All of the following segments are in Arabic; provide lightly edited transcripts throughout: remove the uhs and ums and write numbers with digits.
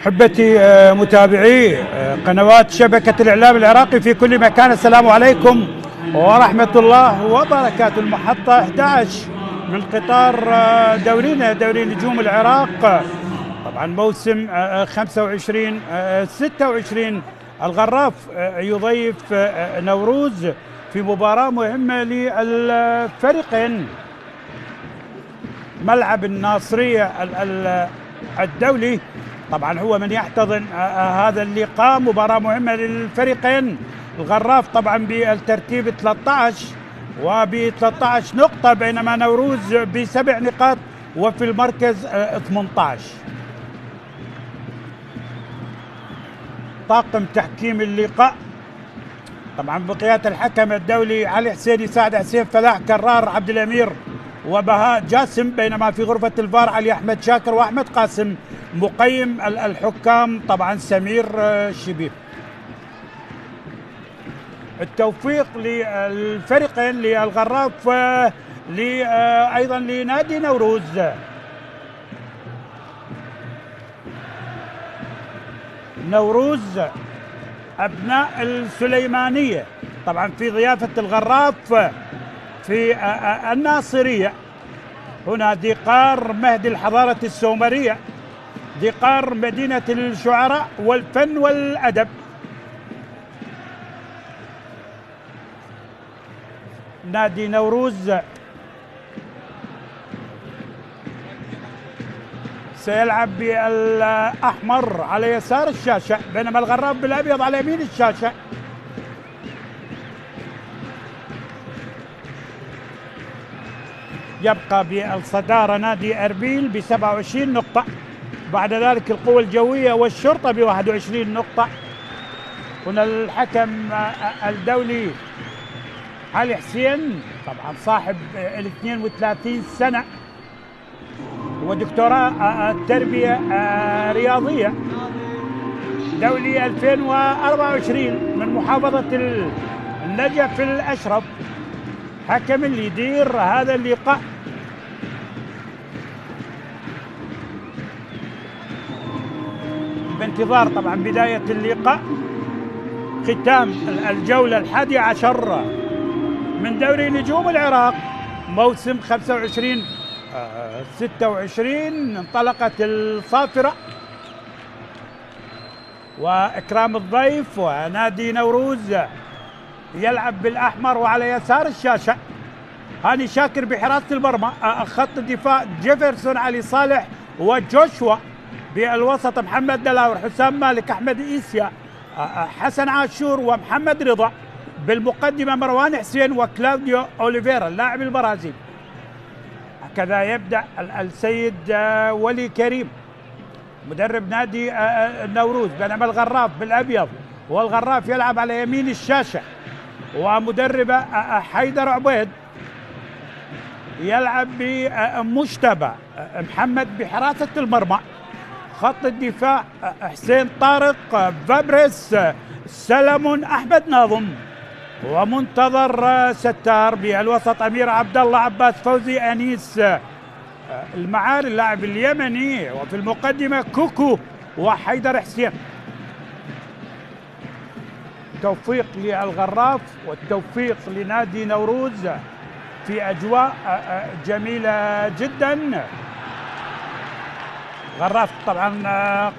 أحبتي متابعي قنوات شبكة الإعلام العراقي في كل مكان، السلام عليكم ورحمة الله وبركاته. المحطة 11 من قطار دورينا دوري نجوم العراق، طبعا موسم 25 26 الغراف يضيف نوروز في مباراة مهمة للفريقين. ملعب الناصرية الدولي طبعا هو من يحتضن هذا اللقاء، مباراة مهمة للفريقين. الغراف طبعا بالترتيب 13 وب 13 نقطة، بينما نوروز ب7 نقاط وفي المركز 18. طاقم تحكيم اللقاء طبعا بقيادة الحكم الدولي علي حسيني، سعد حسين، فلاح كرار، عبد الامير وبهاء جاسم، بينما في غرفة الفار علي احمد شاكر واحمد قاسم. مقيم الحكام طبعا سمير شبيب. التوفيق للفريقين، للغراف ايضا لنادي نوروز. نوروز ابناء السليمانية طبعا في ضيافة الغراف في الناصرية. هنا ديقار مهد الحضارة السومرية، ديقار مدينة الشعراء والفن والأدب. نادي نوروز سيلعب بالأحمر على يسار الشاشة، بينما الغراف بالأبيض على يمين الشاشة. يبقى بالصدارة نادي أربيل ب27 نقطة، بعد ذلك القوى الجوية والشرطة ب21 نقطة. هنا الحكم الدولي علي حسين طبعا صاحب 32 سنة ودكتوراه التربية رياضية، دولي 2024 من محافظة النجف الأشرف. حكم اللي يدير هذا اللقاء. بانتظار طبعا بداية اللقاء، ختام الجولة 11 من دوري نجوم العراق موسم 25 26. انطلقت الصافرة وإكرام الضيف، ونادي نوروز يلعب بالأحمر وعلى يسار الشاشة هاني شاكر بحراسة المرمى. خط الدفاع جيفرسون، علي صالح وجوشوا. بالوسط محمد دلاور، حسام مالك، أحمد إيسيا، حسن عاشور ومحمد رضا. بالمقدمة مروان حسين وكلاوديو أوليفيرا اللاعب البرازيلي. هكذا يبدأ السيد ولي كريم مدرب نادي النوروز، بينما الغراف بالأبيض والغراف يلعب على يمين الشاشة، ومدرب حيدر عبيد يلعب بمجتبى محمد بحراسة المرمى. خط الدفاع حسين طارق، فابريس، سلمون، أحمد ناظم ومنتظر ستار. بالوسط أمير عبد الله، عباس فوزي، أنيس المعاري اللاعب اليمني، وفي المقدمة كوكو وحيدر حسين. توفيق للغراف والتوفيق لنادي نوروز في أجواء جميلة جدا. غراف طبعا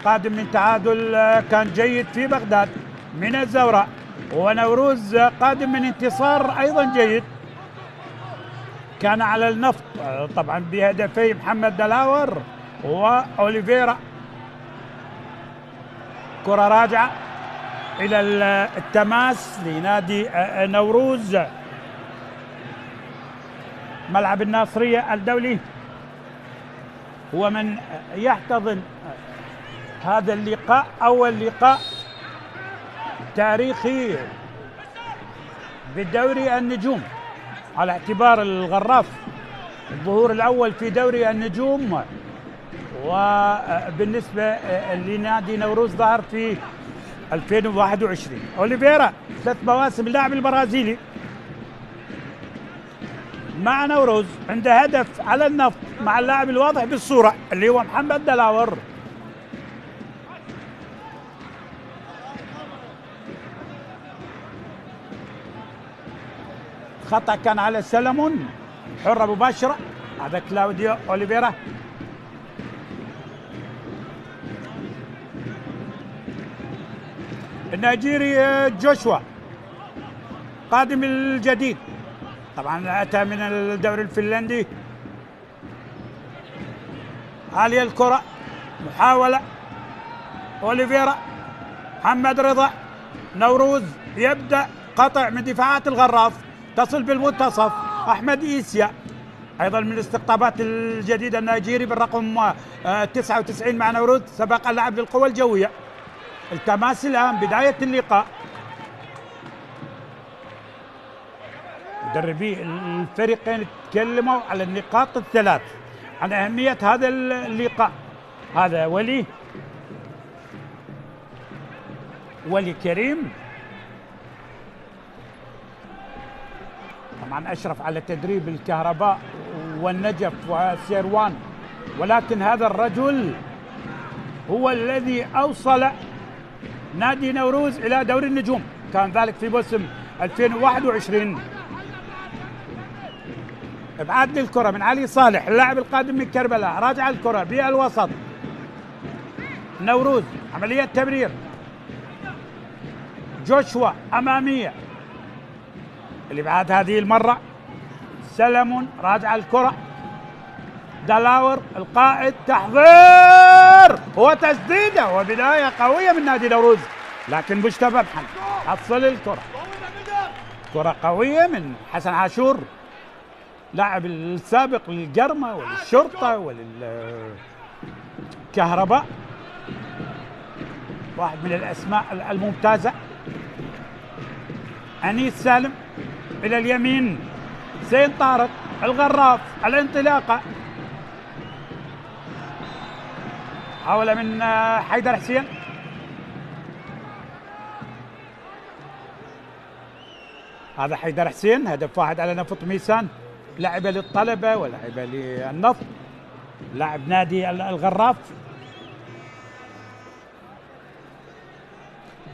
قادم من تعادل كان جيد في بغداد من الزوراء، ونوروز قادم من انتصار أيضا جيد كان على النفط طبعا بهدفي محمد دلاور وأوليفيرا، كرة راجعة إلى التماس لنادي نوروز، ملعب الناصرية الدولي. هو من يحتضن هذا اللقاء، أول لقاء تاريخي بدوري النجوم، على اعتبار الغراف الظهور الأول في دوري النجوم، وبالنسبة لنادي نوروز ظهر في 2021. أوليفيرا 3 مواسم، اللاعب البرازيلي مع نوروز، عنده هدف على النفط مع اللاعب الواضح بالصورة اللي هو محمد دلاور. خطأ كان على سلمون، حرة مباشرة. هذا كلاوديو أوليفيرا. النيجيري جوشوا قادم الجديد، طبعا أتى من الدوري الفنلندي. عالية الكرة، محاولة أوليفيرا، محمد رضا. نوروز يبدأ قطع من دفاعات الغراف، تصل بالمنتصف. أحمد إيسيا أيضا من الاستقطابات الجديدة النيجيري بالرقم 99 مع نوروز، سبق اللعب للقوى الجوية. التماس الآن، بداية اللقاء. مدربي الفريقين تكلموا على النقاط الثلاث، عن أهمية هذا اللقاء. هذا ولي كريم، طبعا أشرف على تدريب الكهرباء والنجف وسيروان، ولكن هذا الرجل هو الذي أوصل نادي نوروز إلى دوري النجوم، كان ذلك في موسم 2021. ابعاد للكرة من علي صالح، اللاعب القادم من كربلاء، راجع الكرة بالوسط. نوروز عملية تمرير، جوشوا أمامية، الابعاد هذه المرة. سلمون راجع الكرة، دلاور القائد، تحضير وتسديدة وبداية قوية من نادي نوروز، لكن مجتبى محمد حصل الكرة. كرة قوية من حسن عاشور، لاعب السابق للقرمة وللشرطة وللكهرباء، واحد من الأسماء الممتازة. أنيس سالم إلى اليمين، حسين طارق، الغراف، الانطلاقة، حاولة من حيدر حسين. هذا حيدر حسين، هدف واحد على نفط ميسان، لعبة للطلبة ولعبة للنفط، لاعب نادي الغراف.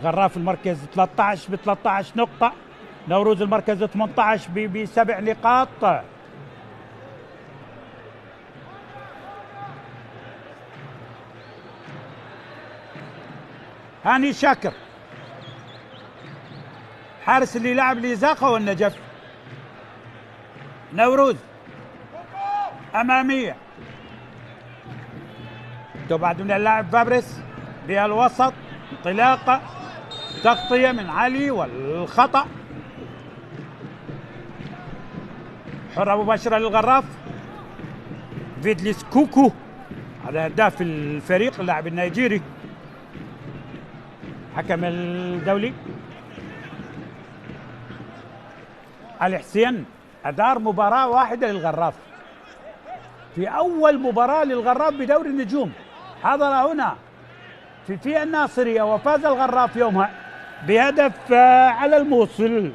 غراف المركز 13 ب13 نقطة، نوروز المركز 18 ب7 نقاط. هاني شاكر، حارس اللي لعب لزاقة والنجف. نوروز أمامية، تبعد من اللاعب فابريس بالوسط، انطلاقة، تغطية من علي والخطأ. حرة مباشرة للغراف. فيدليس كوكو، هذا هداف الفريق، اللاعب النيجيري، حكم الدولي. علي حسين أدار مباراة واحدة للغراف، في أول مباراة للغراف بدوري النجوم، حضر هنا في الناصرية، وفاز الغراف يومها بهدف على الموصل.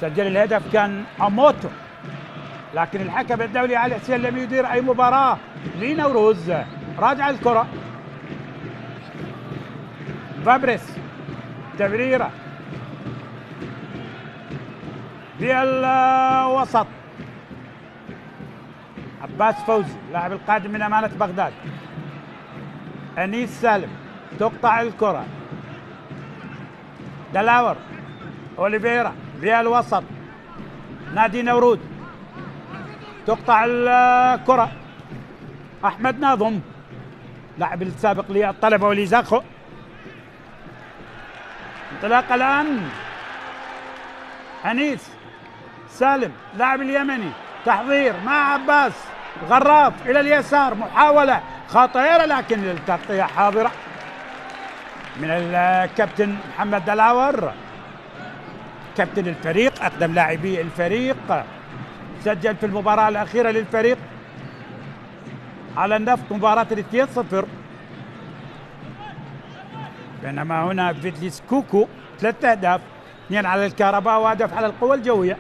سجل الهدف كان أموتو، لكن الحكم الدولي علي حسين لم يدير أي مباراة لنوروز. راجع الكرة، فابريس، تمريرة بالوسط. عباس فوزي، لاعب القادم من أمانة بغداد. أنيس سالم، تقطع الكرة. دلاور، أوليفيرا بالوسط، نادي نوروز، تقطع الكرة. أحمد ناظم لاعب السابق للطلبة وليزاخو. انطلاق الآن أنيس سالم لاعب اليمني، تحضير مع عباس غراف إلى اليسار، محاولة خطيرة لكن التغطية حاضرة من الكابتن محمد دلاور كابتن الفريق، أقدم لاعبي الفريق، سجل في المباراة الأخيرة للفريق على النفط مباراة 2-0. بينما هنا فيتليس كوكو 3 أهداف، 2 على الكهرباء وهدف على القوى الجوية.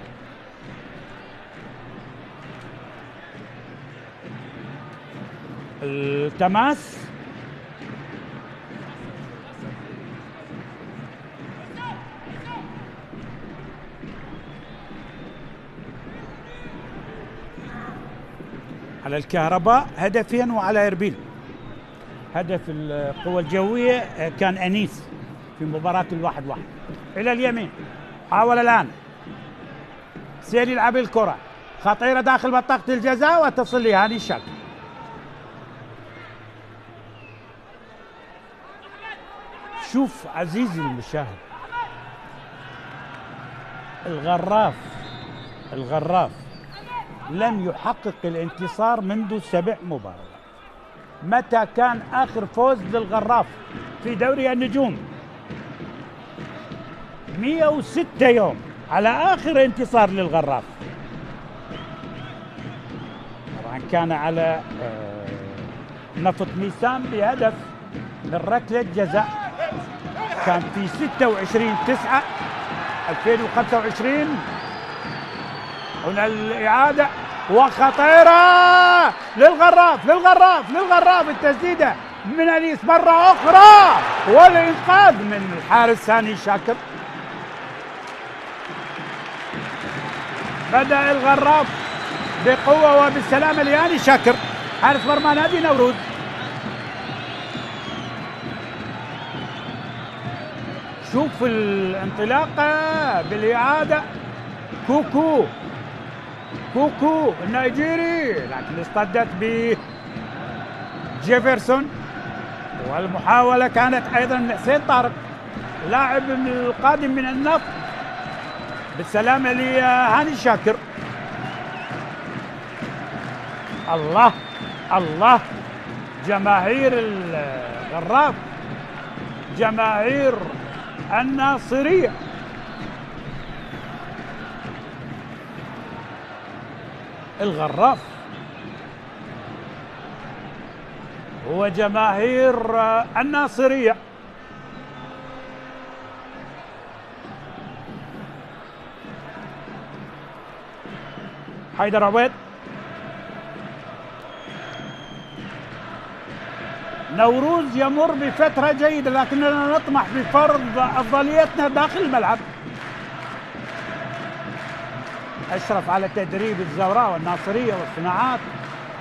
التماس على الكهرباء هدفين، وعلى إربيل هدف القوى الجوية كان أنيس في مباراة 1-1. إلى اليمين حاول الآن سيل يلعب الكرة خطيرة داخل منطقة الجزاء وتصل لهاني الشاكر. شوف عزيزي المشاهد، الغراف لم يحقق الانتصار منذ 7 مباريات. متى كان آخر فوز للغراف في دوري النجوم؟ 106 يوم على آخر انتصار للغراف. طبعا كان على نفط ميسان بهدف من ركلة جزاء، كان في 26/9/2025. هنا الإعادة وخطيرة للغراف التسديدة من أنيس مرة أخرى، والإنقاذ من الحارس هاني شاكر. بدأ الغراف بقوة وبالسلامة لهاني شاكر حارس مرمى نادي نوروز. شوف الانطلاقة بالإعادة، كوكو النيجيري، لكن اصطدت بجيفرسون، والمحاولة كانت أيضا من حسين طارق لاعب القادم من النفط. بالسلامة لهاني شاكر. الله جماهير الغراف، جماهير الناصرية. الغراف هو جماهير الناصرية. حيدر عبيد، نوروز يمر بفترة جيدة لكننا نطمح بفرض أفضليتنا داخل الملعب. أشرف على تدريب الزوراء والناصرية والصناعات،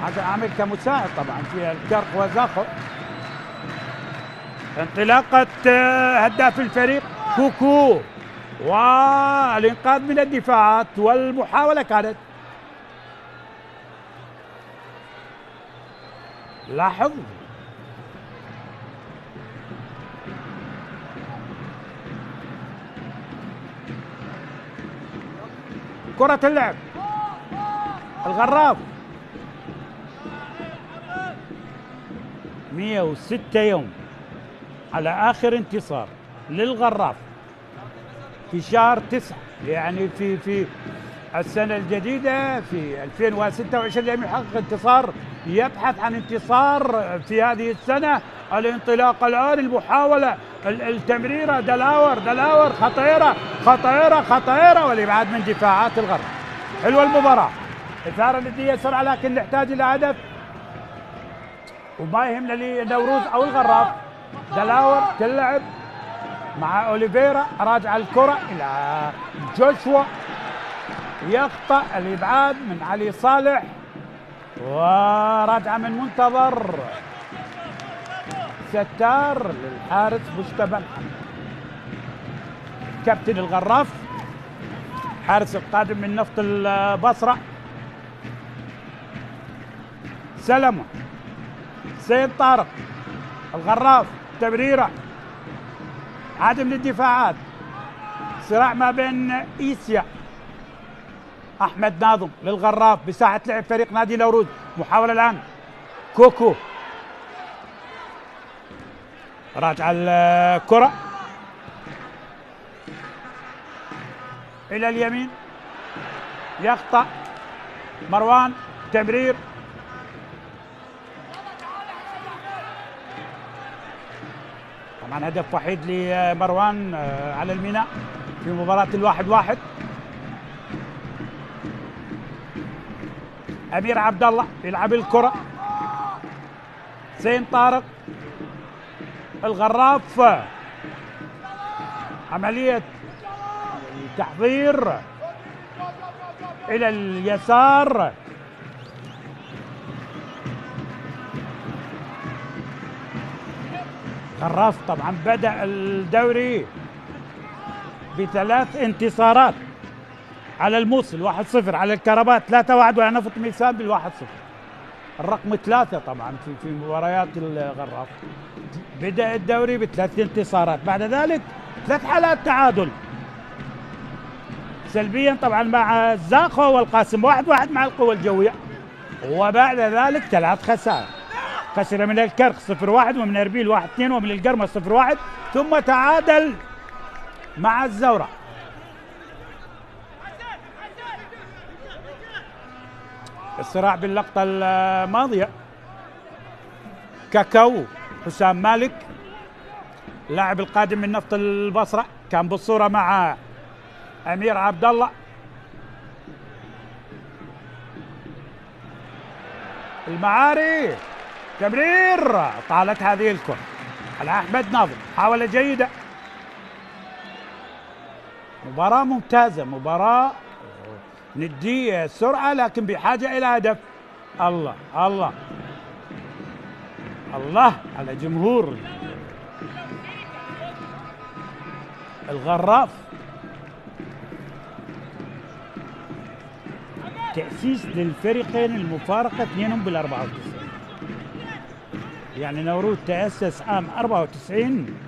هذا عامل كمساعد طبعا في الكرق وزاخو. انطلاقة هداف الفريق كوكو، والإنقاذ من الدفاعات، والمحاولة كانت، لاحظ كرة اللعب. الغراف 106 يوم على آخر انتصار للغراف في شهر 9، يعني في السنة الجديدة في 2026 لم يحقق انتصار، يبحث عن انتصار في هذه السنة. الانطلاق الآن، المحاولة، التمريرة، دلاور خطيرة والإبعاد من دفاعات الغرب. حلوة المباراة، إثارة ندية سرعة، لكن نحتاج إلى هدف وما يهمنا لنوروز أو الغراف. دلاور تلعب مع أوليفيرا، راجع الكرة إلى جوشوا، يخطأ الإبعاد من علي صالح، وراجعة من منتظر ستار للحارس مجتبى محمد. كابتن الغراف حارس القادم من نفط البصرة، سلمة، سيد طارق، الغراف، تمريرة، عاد من الدفاعات، صراع ما بين إيسيا، أحمد ناظم للغراف بساحة لعب فريق نادي نوروز. محاولة الآن كوكو، راجع الكرة إلى اليمين، يخطأ مروان، تمرير، طبعا هدف وحيد لمروان على الميناء في مباراة 1-1. أمير عبد الله يلعب الكرة، سين طارق، الغراف، عملية تحضير إلى اليسار، غراف طبعا بدأ الدوري ب3 انتصارات على الموصل 1-0، على الكربات 3-1، وعلى نفط ميسان بال1-0. الرقم 3 طبعا في مباريات الغراف. بدأ الدوري ب3 انتصارات، بعد ذلك 3 حالات تعادل سلبيا طبعا مع الزاخو والقاسم 1-1 مع القوى الجوية، وبعد ذلك 3 خسائر. خسر من الكرخ 0-1، ومن اربيل 1-2، ومن القرمة 0-1، ثم تعادل مع الزورة. الصراع باللقطة الماضية، كاكاو حسام مالك لاعب القادم من نفط البصرة كان بالصورة مع أمير عبد الله. المعاري، تمرير، طالت هذه الكرة على أحمد ناظم، محاولة جيدة. مباراة ممتازة، مباراة ندية سرعة لكن بحاجة إلى هدف. الله الله الله على جمهور الغراف. تأسيس للفريقين المفارقة اثنينهم بال94، يعني نوروز تأسس عام 94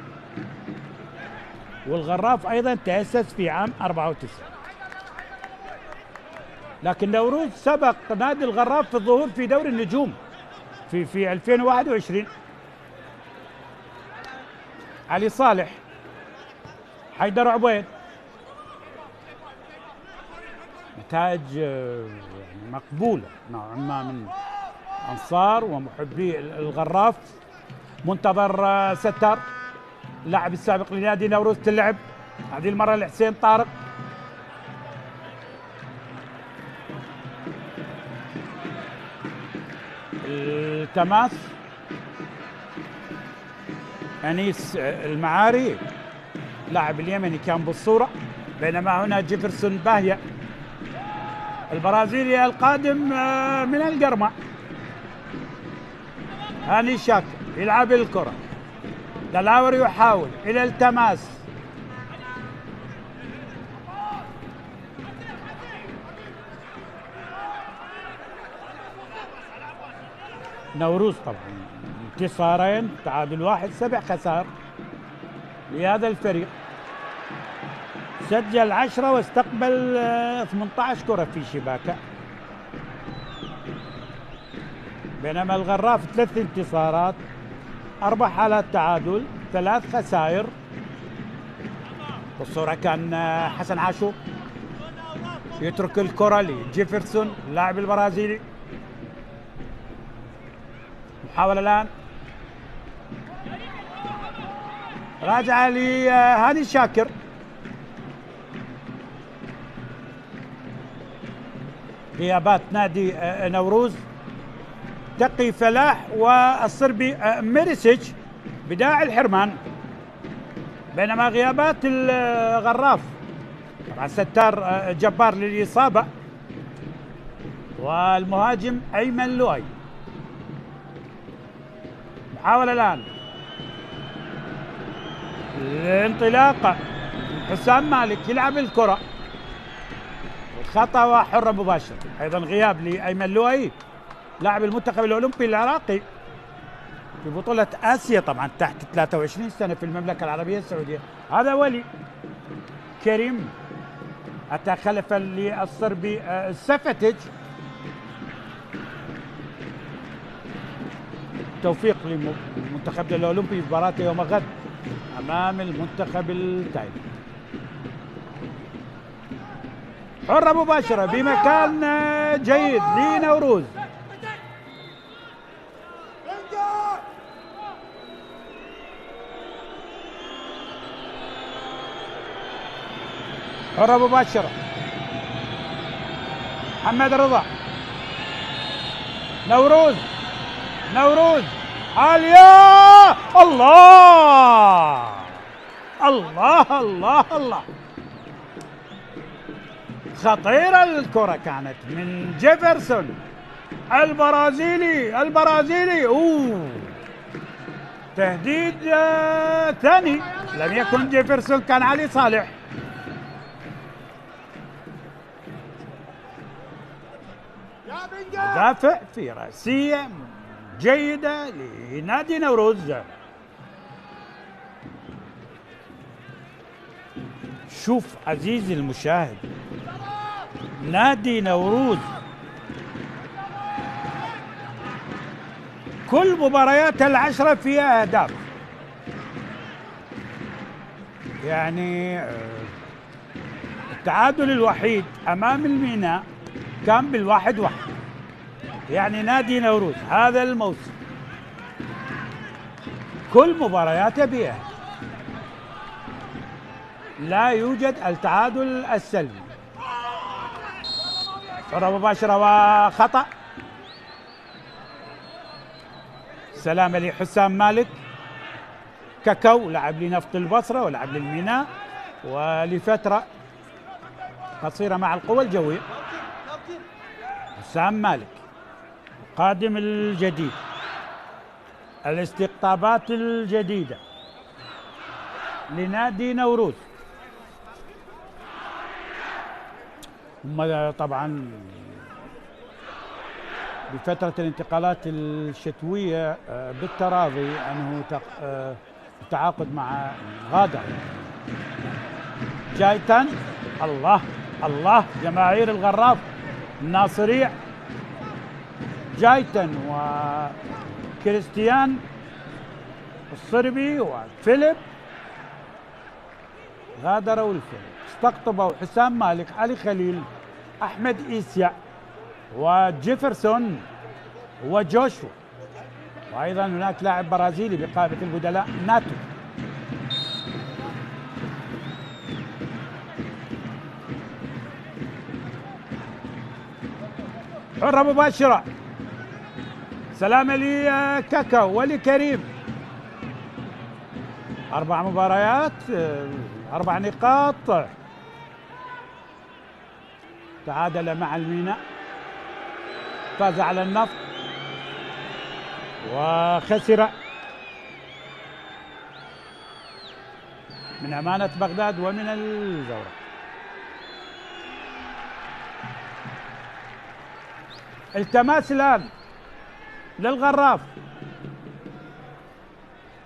والغراف أيضا تأسس في عام 94، لكن نوروز سبق نادي الغراف في الظهور في دوري النجوم في 2021. علي صالح، حيدر عبيد، نتائج مقبولة نوعا ما من أنصار ومحبي الغراف. منتظر ستار اللاعب السابق لنادي نوروز تلعب هذه المرة لحسين طارق، التماس أنيس المعاري لاعب اليمني كان بالصورة، بينما هنا جيفرسون باهية البرازيلي القادم من القرمة. هاني شاكر يلعب الكرة، دلاور يحاول إلى التماس، نوروز طبعا انتصارين، تعادل 1، 7 خسائر لهذا الفريق. سجل 10 واستقبل 18 كرة في شباكه، بينما الغراف 3 انتصارات، 4 حالات تعادل، 3 خسائر. بالصورة كان حسن عاشور يترك الكرة لجيفرسون اللاعب البرازيلي. محاولة الآن راجعة لهاني شاكر، غيابات نادي نوروز تقي فلاح والصربي ميريسيتش بداعي الحرمان، بينما غيابات الغراف طبعا ستار جبار للإصابة والمهاجم أيمن لؤي. محاولة الآن الانطلاقة، حسام مالك يلعب الكرة، خطأ وحرة مباشرة، أيضا غياب لأيمن لؤي لاعب المنتخب الأولمبي العراقي في بطولة آسيا طبعا تحت 23 سنة في المملكة العربية السعودية. هذا ولي كريم أتى خلفا للصربي سفتج. توفيق للمنتخب الأولمبي في مباراة يوم غد أمام المنتخب التايلاندي. حرة مباشرة بمكان جيد لنوروز. حرة مباشرة محمد رضا. نوروز عالية. الله الله الله الله، خطيرة الكرة كانت من جيفرسون البرازيلي. اوه تهديد ثاني، لم يكن جيفرسون، كان علي صالح. دافع في رأسية جيدة لنادي نوروز. شوف عزيزي المشاهد، نادي نوروز كل مباريات العشرة فيها أهداف، يعني التعادل الوحيد أمام الميناء كان بالواحد واحد. يعني نادي نوروز هذا الموسم كل مبارياته بها لا يوجد التعادل السلبي. كرة مباشرة وخطأ. سلامة لحسام مالك. كاكاو لعب لنفط البصرة ولعب للميناء ولفترة قصيرة مع القوى الجوية. حسام مالك قادم الجديد، الاستقطابات الجديدة لنادي نوروز. هم طبعا بفترة الانتقالات الشتوية بالتراضي أنه التعاقد مع غادر. جايتن، الله جماهير الغراف الناصرية. جايتن وكريستيان الصربي وفيليب غادروا الفيلم. استقطبوا حسام مالك، علي خليل، أحمد إيسيا وجيفرسون وجوشوا، وأيضا هناك لاعب برازيلي بقائمة البدلاء ناتو. حرة مباشرة. سلامة لكاكاو ولكريم. 4 مباريات 4 نقاط. تعادل مع الميناء، فاز على النفط وخسر من أمانة بغداد ومن الزورق. التماس الآن للغراف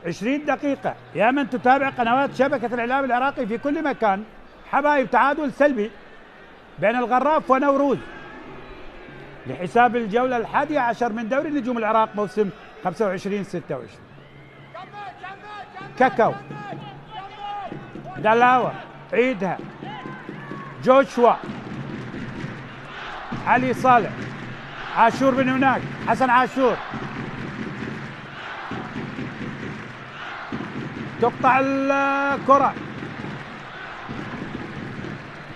20 دقيقة. يا من تتابع قنوات شبكة الإعلام العراقي في كل مكان، حبايب، تعادل سلبي بين الغراف ونوروز لحساب الجولة 11 من دوري نجوم العراق موسم 25-26. كاكاو، دلاوة، عيدها، جوشوا، علي صالح، عاشور من هناك، حسن عاشور، تقطع الكرة.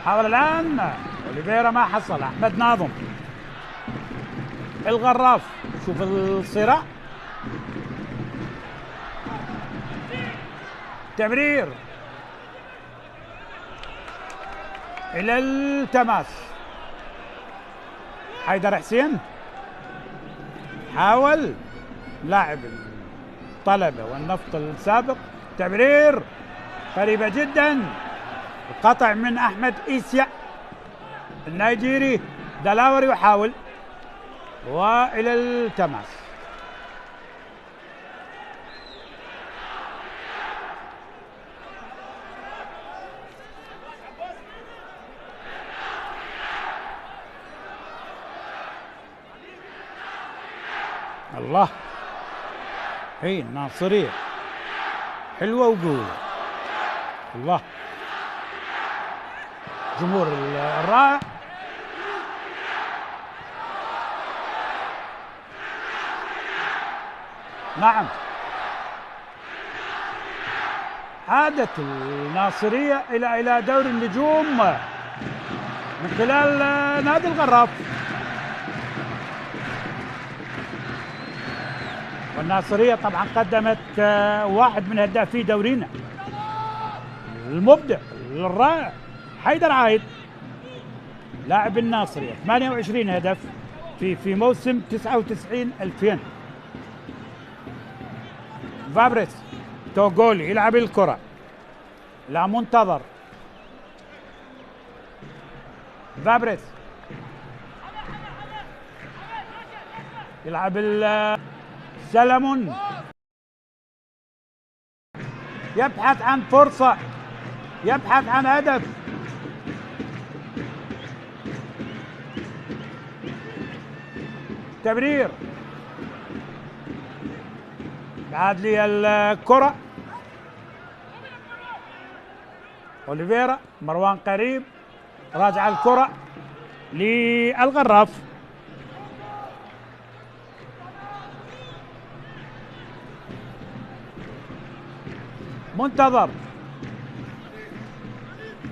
حاول الآن أوليفيرا ما حصل. أحمد ناظم. الغراف، شوف الصراع، تمرير إلى التماس. حيدر حسين حاول، لاعب الطلبة والنفط السابق، تمرير قريبة جدا، القطع من أحمد إيسيا النيجيري. دلاوري يحاول وإلى التماس. الله، هي الناصرية حلوة وقوية. الله، جمهور الرائع. نعم، عادت الناصرية إلى دوري النجوم من خلال نادي الغراف، والناصرية طبعا قدمت واحد من هدافي دورينا المبدع الرائع حيدر عايد، لاعب الناصرية، 28 هدف في موسم 99-2000. فابريس توغولي يلعب الكرة، لا منتظر. فابريس يلعب سلمون، يبحث عن فرصة، يبحث عن هدف. تمرير، بعد لي الكرة. اوليفيرا، مروان قريب، راجع الكرة للغراف. منتظر،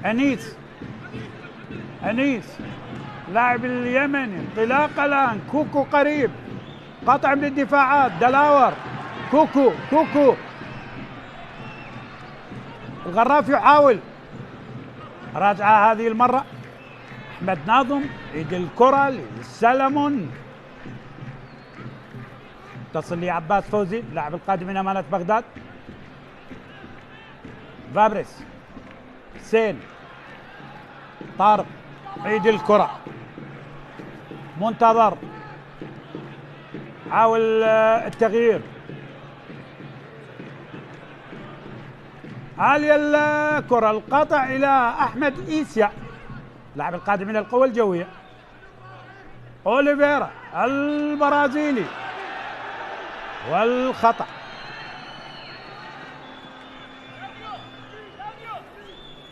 أنيس لاعب اليمني، انطلاق الآن. كوكو قريب، قطع من الدفاعات. دلاور، كوكو الغراف يحاول، راجعة هذه المرة. أحمد ناظم يعيد الكرة لسلمون، تصل لعباس فوزي اللاعب القادم من أمانة بغداد. فابريس، حسين، طارق يعيد الكرة. منتظر حاول التغيير. عالية الكرة، القطع إلى أحمد إيسيا اللاعب القادم من القوى الجوية. أوليفيرا البرازيلي، والخطأ.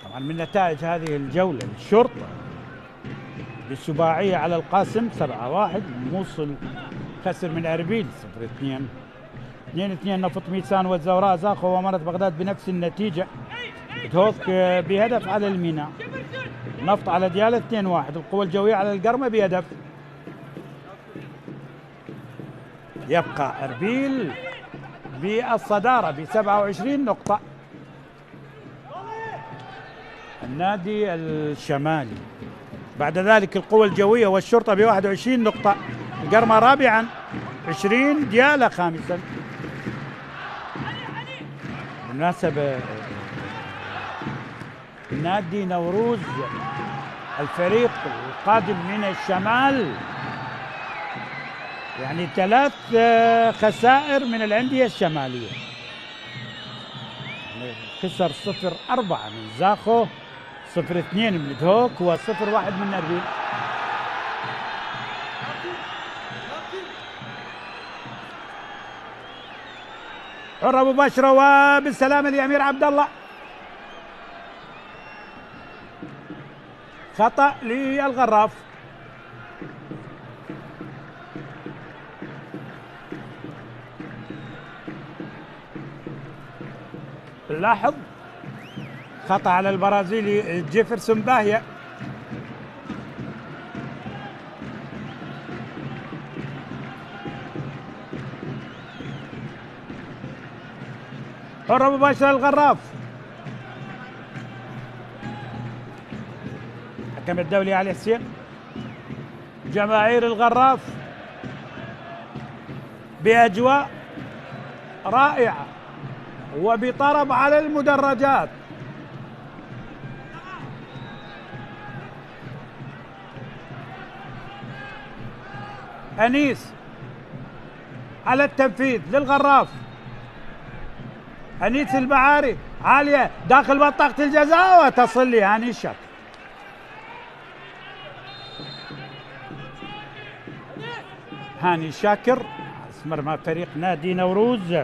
طبعا من نتائج هذه الجولة الشرطة بالسباعية على القاسم 7-1. موصل خسر من أربيل 0-2. 2-2 نفط ميسان والزوراء زاخو وأمانة بغداد بنفس النتيجة. دهوك بهدف على الميناء، نفط على ديالى 2-1. القوى الجوية على القرمة بهدف. يبقى أربيل بالصدارة ب27 نقطة. النادي الشمالي بعد ذلك القوى الجوية والشرطة ب21 نقطة. القرمة رابعا 20، ديالى خامسا. بالمناسبة نادي نوروز الفريق القادم من الشمال يعني 3 خسائر من الأندية الشمالية. خسر 0-4 من زاخو، 0-2 من دهوك، و0-1 من أربيل. حرة مباشرة وبالسلامة لأمير عبد الله. خطأ للغراف. لاحظ خطأ على البرازيلي جيفرسون باهية. حرة مباشرة للغراف. حكم الدولي علي حسين. جماهير الغراف بأجواء رائعة وبطرب على المدرجات. أنيس على التنفيذ للغراف. أنيس البعاري عالية داخل منطقة الجزاء وتصل لي هاني الشاكر. هاني الشاكر حارس مرمى فريق نادي نوروز.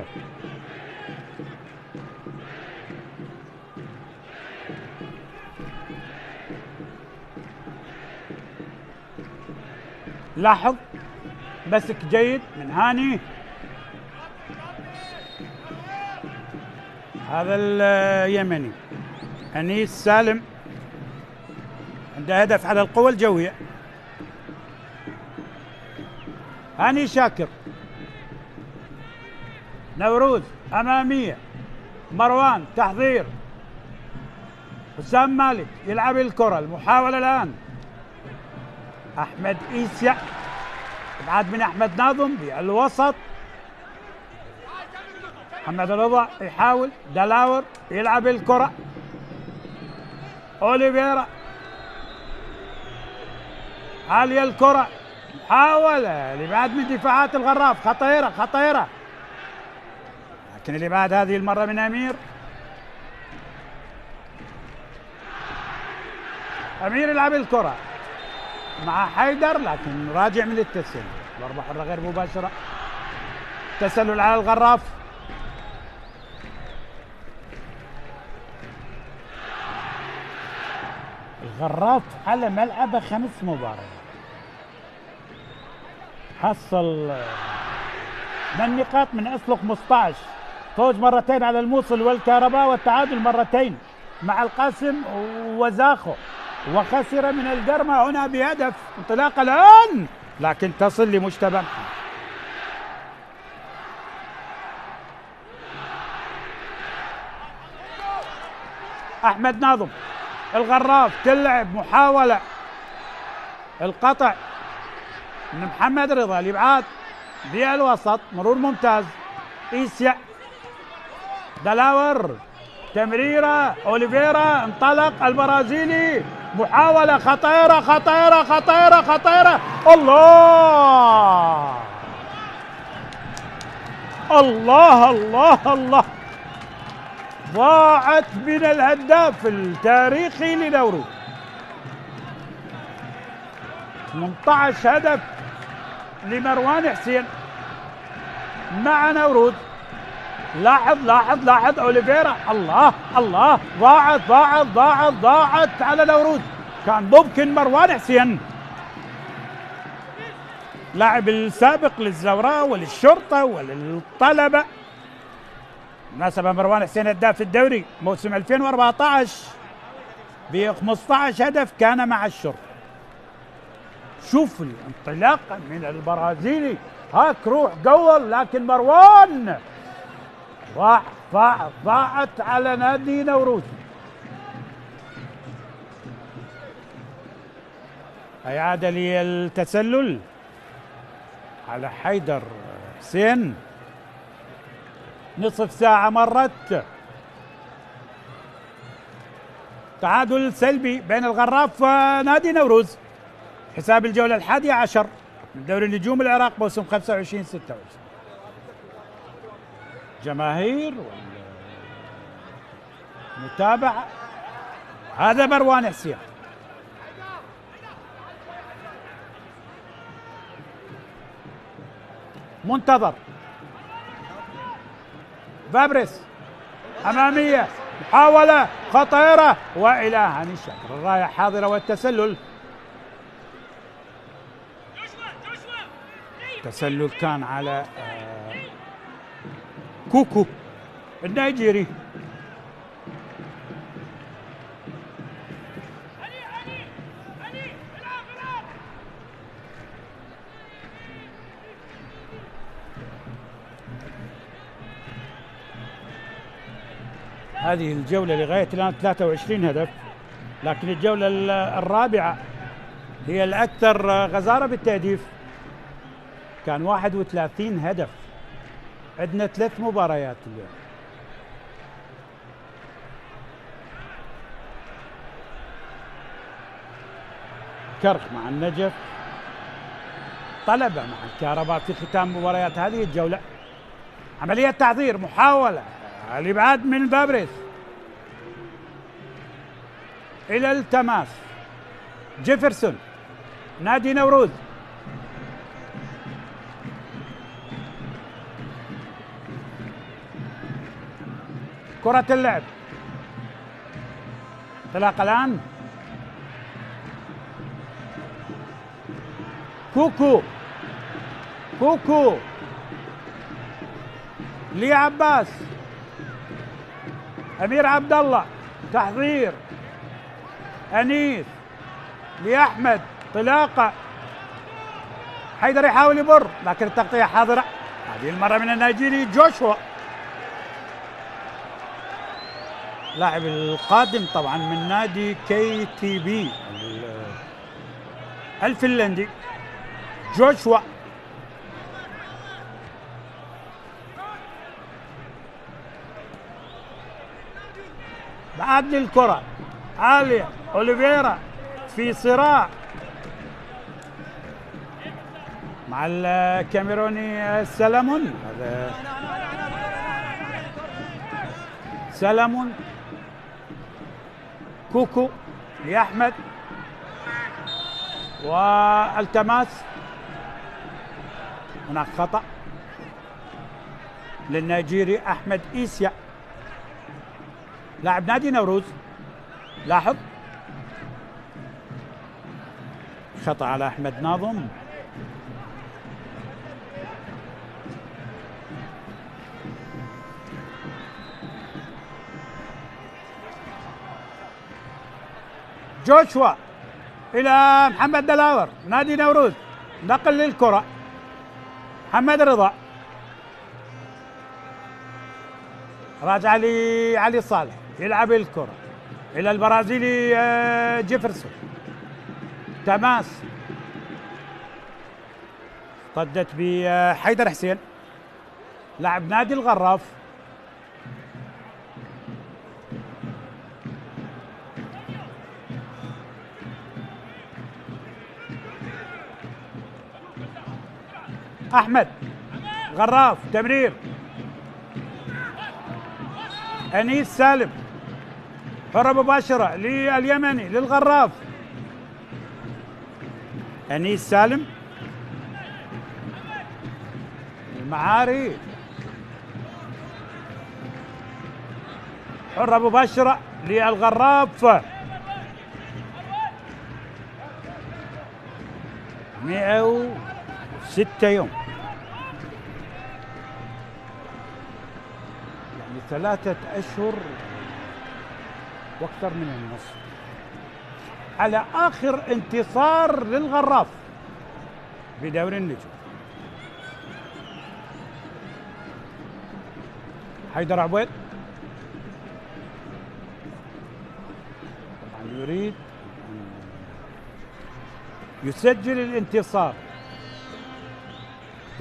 لاحظ مسك جيد من هاني، هذا اليمني. أنيس سالم عنده هدف على القوى الجوية. هاني شاكر، نوروز أمامية، مروان تحضير، حسام مالك يلعب الكرة، المحاولة الآن أحمد إيسيا، ابعاد من أحمد ناظم بالوسط. محمد رضا يحاول، دلاور يلعب الكرة، أوليفيرا عالية الكرة، محاولة لإبعاد من دفاعات الغراف، خطيرة خطيرة، لكن الإبعاد هذه المرة من أمير. أمير يلعب الكرة مع حيدر لكن راجع من التسلل، ضربة حرة غير مباشرة، تسلل على الغراف. الغراف على ملعبه 5 مباريات، حصل 8 نقاط من اصل 15، فوز مرتين على الموصل والكهرباء والتعادل مرتين مع القاسم وزاخو، وخسر من القرمة هنا بهدف. انطلاقة الآن لكن تصل لمجتبى أحمد ناظم. الغراف تلعب، محاولة القطع من محمد رضا، الإبعاد بالوسط، مرور ممتاز. إيسيا، دلاور، تمريرة، أوليفيرا، انطلق البرازيلي، محاولة خطيرة خطيرة خطيرة خطيرة. الله الله الله الله، ضاعت من الهداف التاريخي لنوروز. 18 هدف لمروان حسين مع نوروز. لاحظ لاحظ لاحظ أوليفيرا، الله الله، ضاعت ضاعت ضاعت ضاعت على نوروز، كان ممكن مروان حسين لاعب السابق للزوراء وللشرطة وللطلبة. بالمناسبة مروان حسين هداف الدوري موسم 2014 ب 15 هدف كان مع الشرطة. شوف الانطلاقة من البرازيلي، هاك روح قول، لكن مروان ضاعت على نادي نوروز. إعادة للتسلل على حيدر حسين. نصف ساعة مرت، تعادل سلبي بين الغراف ونادي نوروز. حساب الجولة 11 من دوري نجوم العراق موسم 25-26. جماهير والمتابعة. هذا مروان حسين، منتظر فابريس، أمامية، محاولة خطيرة، وإلى هاني الشاكر. الراية حاضرة والتسلل. تسلل كان على كوكو النيجيري. هذه الجولة لغاية الآن 23 هدف، لكن الجولة الرابعة هي الأكثر غزارة بالتهديف، كان 31 هدف. عندنا 3 مباريات اليوم. كرخ مع النجف، طلبه مع الكهرباء في ختام مباريات هذه الجوله. عمليه تحضير، محاوله الابعاد من بابريس الى التماس. جيفرسون نادي نوروز، كرة اللعب، انطلاق الآن. كوكو لعباس، أمير عبد الله، تحضير أنيس لأحمد، انطلاقة، حيدر يحاول يمر لكن التغطية حاضرة هذه المرة من النيجيري جوشوا، لاعب القادم طبعا من نادي KTB الفنلندي جوشوا. بعد الكرة عالية، أوليفيرا في صراع مع الكاميروني سلامون، هذا سلامون. كوكو لأحمد والتماس، هناك خطأ للنيجيري أحمد إيسيا لاعب نادي نوروز. لاحظ خطأ على أحمد ناظم. جوشوا إلى محمد دلاور نادي نوروز، نقل للكرة محمد رضا، راجع لعلي صالح، يلعب الكرة إلى البرازيلي جيفرسون، تماس، صدت بحيدر حسين لاعب نادي الغراف. أحمد غراف، تمرير أنيس سالم، حرة مباشرة لليمني للغراف، أنيس سالم، المعاري، حرة مباشرة للغراف. 106 يوم، يعني 3 أشهر واكثر من النصف على آخر انتصار للغراف بدوري النجوم. حيدر عبيد طبعا يريد يسجل الانتصار،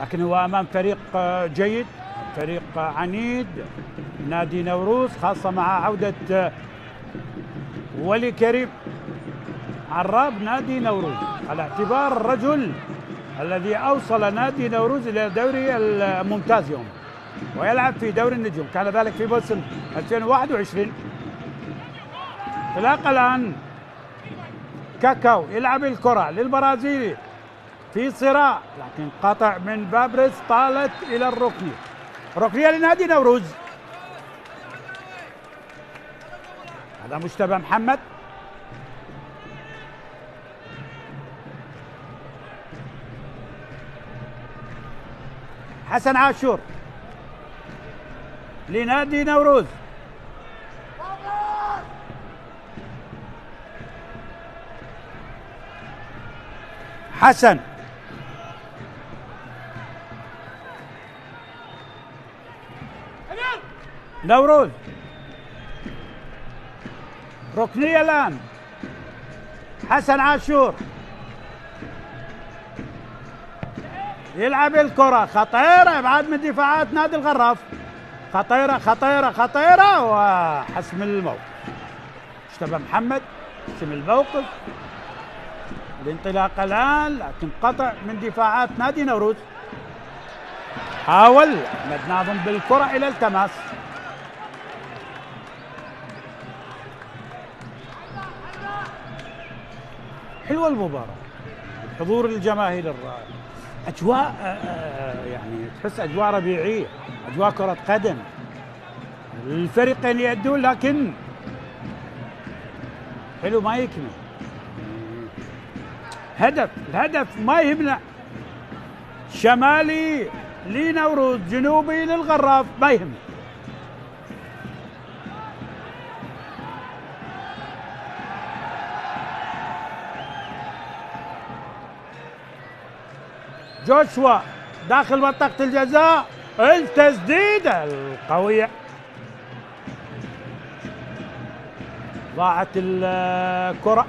لكن هو أمام فريق جيد، فريق عنيد نادي نوروز، خاصة مع عودة ولي كريم عراب نادي نوروز، على اعتبار الرجل الذي أوصل نادي نوروز إلى دوري الممتاز يوم ويلعب في دوري النجوم، كان ذلك في موسم 2021. انطلاق الآن، كاكاو يلعب الكرة للبرازيلي في صراع، لكن قطع من بابريس، طالت إلى الركنية، ركنية لنادي نوروز. هذا مجتبى محمد، حسن عاشور لنادي نوروز، حسن نوروز، ركنية الآن، حسن عاشور يلعب الكرة، خطيرة، ابعاد من دفاعات نادي الغراف، خطيرة خطيرة خطيرة، وحسم الموقف. مجتبى محمد حسم الموقف الانطلاق الآن، لكن قطع من دفاعات نادي نوروز. حاول أحمد ناظم بالكرة إلى التماس. حلوة المباراة، حضور الجماهير الرائع، أجواء يعني تحس أجواء ربيعية، أجواء كرة قدم، الفريقين يأدون، لكن حلو ما يكمل. الهدف ما يهمنا، شمالي لنوروز، جنوبي للغراف، ما يهم. جوشوا داخل منطقة الجزاء، التسديدة القوية ضاعت الكرة،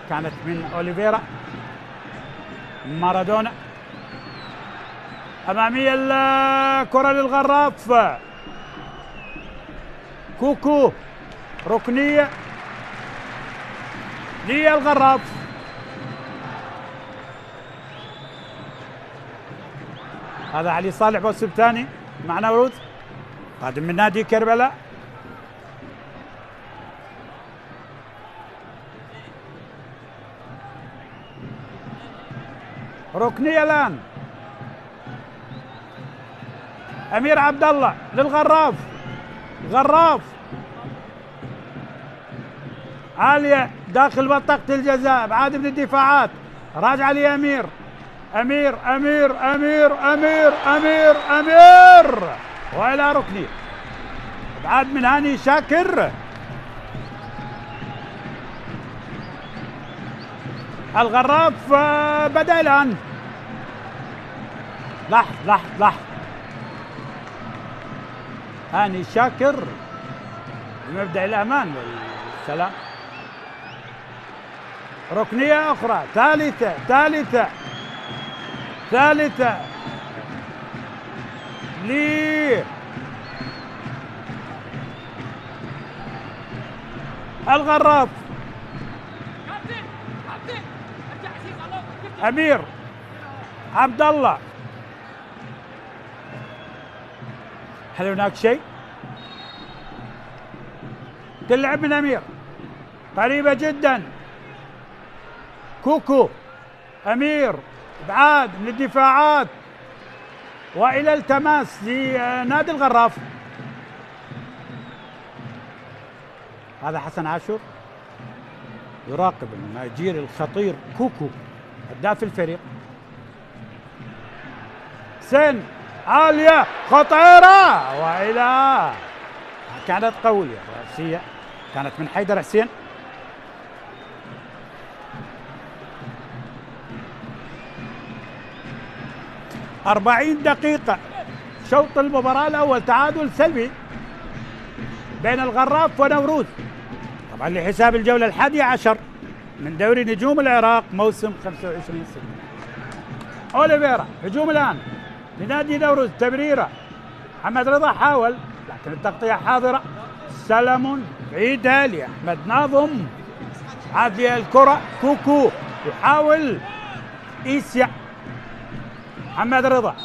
كانت من أوليفيرا. مارادونا أمامية الكرة للغراف، كوكو ركنية للغراف. هذا علي صالح موسم ثاني مع نوروز، قادم من نادي كربلاء. ركنية الآن، أمير عبد الله للغراف، غراف عالية داخل منطقة الجزاء، بعاد من الدفاعات، راجع لي أمير أمير أمير أمير أمير أمير أمير وإلى ركني، بعد من هاني شاكر. الغراف بدأ الآن، لحظ هاني شاكر بمبدأ الأمان والسلام. ركنية أخرى، ثالثة للغراف. أمير عبد الله، هل هناك شيء؟ تلعب من أمير، قريبة جدا، كوكو، أمير بعاد من الدفاعات وإلى التماس لنادي الغراف. هذا حسن عاشور يراقب النيجيري الخطير كوكو هداف الفريق. سن عالية خطيرة وإلى، كانت قوية رأسية، كانت من حيدر حسين. أربعين دقيقة شوط المباراة الأول، تعادل سلبي بين الغراف ونوروز، طبعا لحساب الجولة 11 من دوري نجوم العراق موسم 25/6. أوليفيرا هجوم الآن لنادي نوروز، تمريرة، محمد رضا حاول لكن التغطية حاضرة، سلام بعيدة لأحمد ناظم، عافية الكرة، كوكو يحاول، إيسيا، محمد رضا،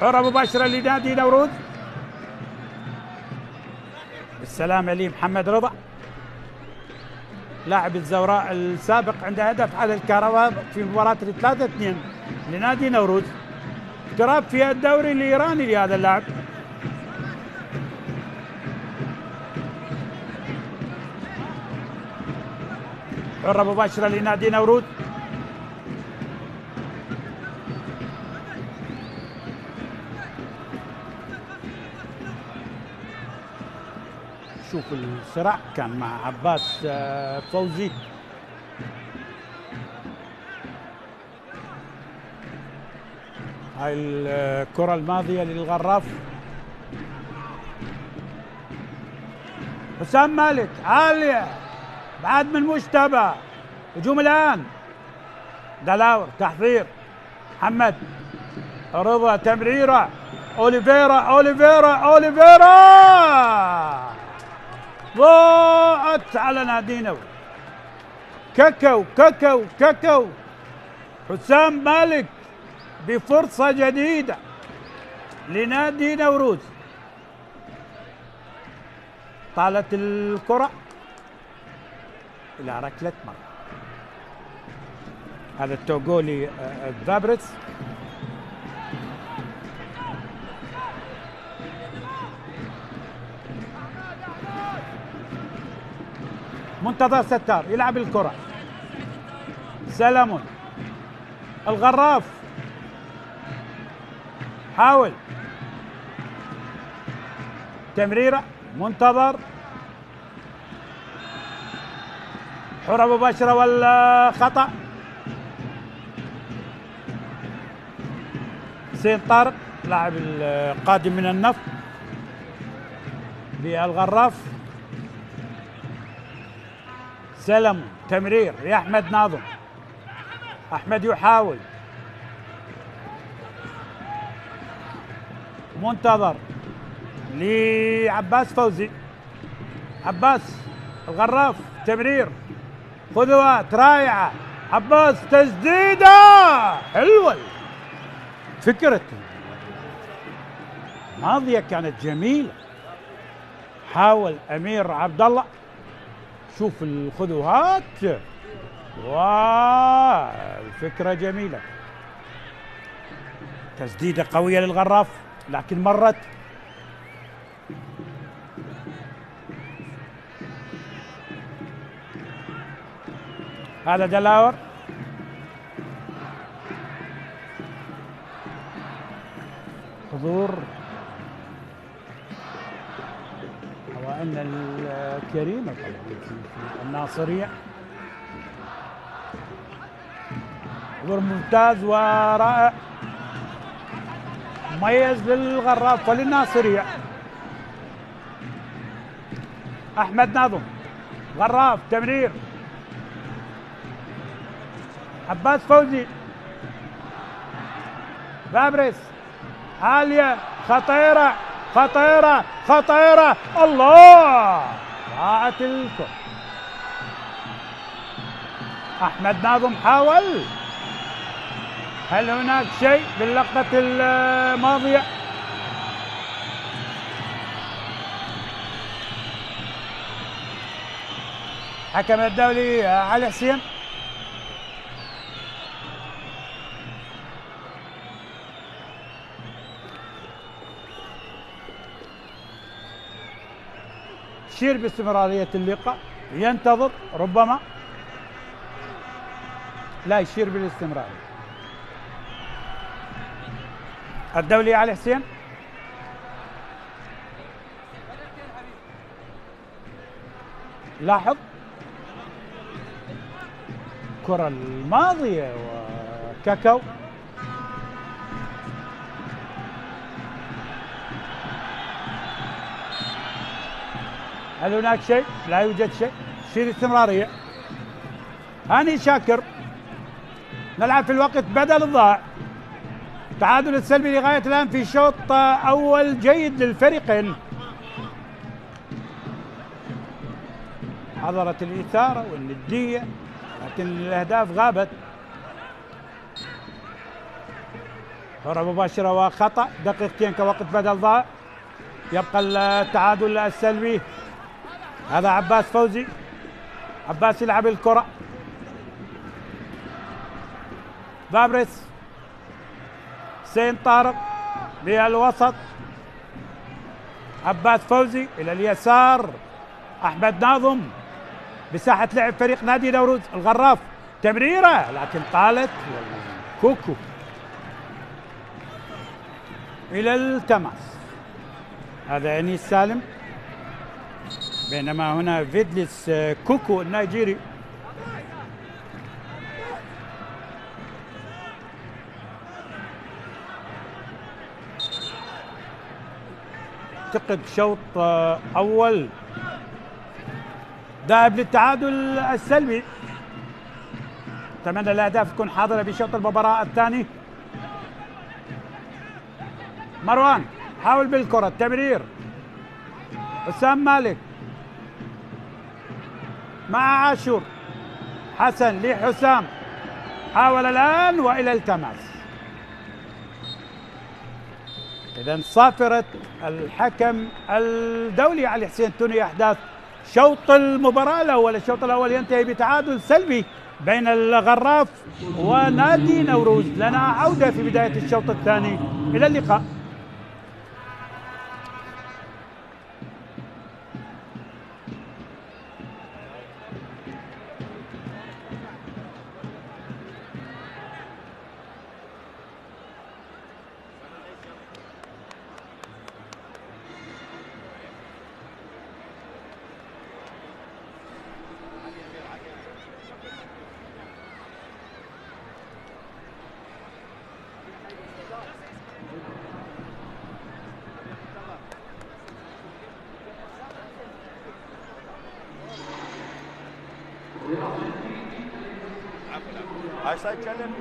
حرة مباشرة لنادي نوروز، بالسلامة لي محمد رضا لاعب الزوراء السابق، عنده هدف على الكهرباء في مباراة 3-2 لنادي نوروز، اقتراب في الدوري الإيراني لهذا اللاعب. حرة مباشرة لنادي نوروز، شوف الصراع كان مع عباس فوزي، هاي الكرة الماضية للغراف، حسام مالك عالية بعد من مجتبى، هجوم الآن، دلاور تحضير، محمد رضا، تمريرة، أوليفيرا ضاعت على نادي نوروز. كاكاو كاكاو كاكاو. حسام مالك بفرصة جديدة لنادي نوروز. طالت الكرة إلى ركلة مرمى. هذا التوغولي فابريس. منتظر ستار يلعب الكرة. سلامون. الغراف حاول تمريرة. منتظر. حرة مباشرة ولا خطأ؟ حسين طارق لاعب القادم من النفط بالغراف. سلم تمرير يا أحمد ناظم. أحمد يحاول. منتظر لعباس فوزي. عباس الغراف تمرير. خذوات رائعة. عباس تسديدة حلوة. فكرة ماضية كانت جميلة. حاول أمير عبد الله. شوف الخذوات. الفكرة جميلة. تسديدة قوية للغراف لكن مرت. هذا دلاور. حضور وأن الكريمة طبعا في الناصرية. حضور ممتاز ورائع مميز للغراف وللناصرية. أحمد ناظم غراف تمرير. عباس فوزي. فابريس عالية خطيرة خطيرة خطيرة. الله ضاعت الكرة. أحمد ناظم حاول. هل هناك شيء باللقطة الماضية؟ حكم الدولي علي حسين. يشير باستمرارية اللقاء. ينتظر ربما. لا يشير بالاستمرارية. الدولي علي حسين. لاحظ الكرة الماضية وكاكاو. هل هناك شيء؟ لا يوجد شيء. شير استمرارية. هاني شاكر. نلعب في الوقت بدل الضائع. التعادل السلبي لغاية الآن في شوط أول جيد للفريقين. حضرت الإثارة والندية لكن الأهداف غابت. كرة مباشرة وخطأ. دقيقتين كوقت بدل ضائع. يبقى التعادل السلبي. هذا عباس فوزي. عباس يلعب الكرة. فابريس. حسين طارق بالوسط. عباس فوزي إلى اليسار. أحمد ناظم بساحة لعب فريق نادي نوروز. الغراف تمريرة لكن طالت. كوكو إلى التماس. هذا أنيس سالم بينما هنا فيدلس كوكو النيجيري. اعتقد شوط اول ذاهب للتعادل السلبي. اتمنى الاهداف تكون حاضره بشوط المباراه الثاني. مروان حاول بالكره. التمرير. حسام مالك مع عاشور. حسن لحسام، حاول الآن وإلى التماس. إذا صافرة الحكم الدولي علي حسين توني أحداث شوط المباراة الأول. الشوط الأول ينتهي بتعادل سلبي بين الغراف ونادي نوروز. لنا عودة في بداية الشوط الثاني، إلى اللقاء. عايز اتكلم.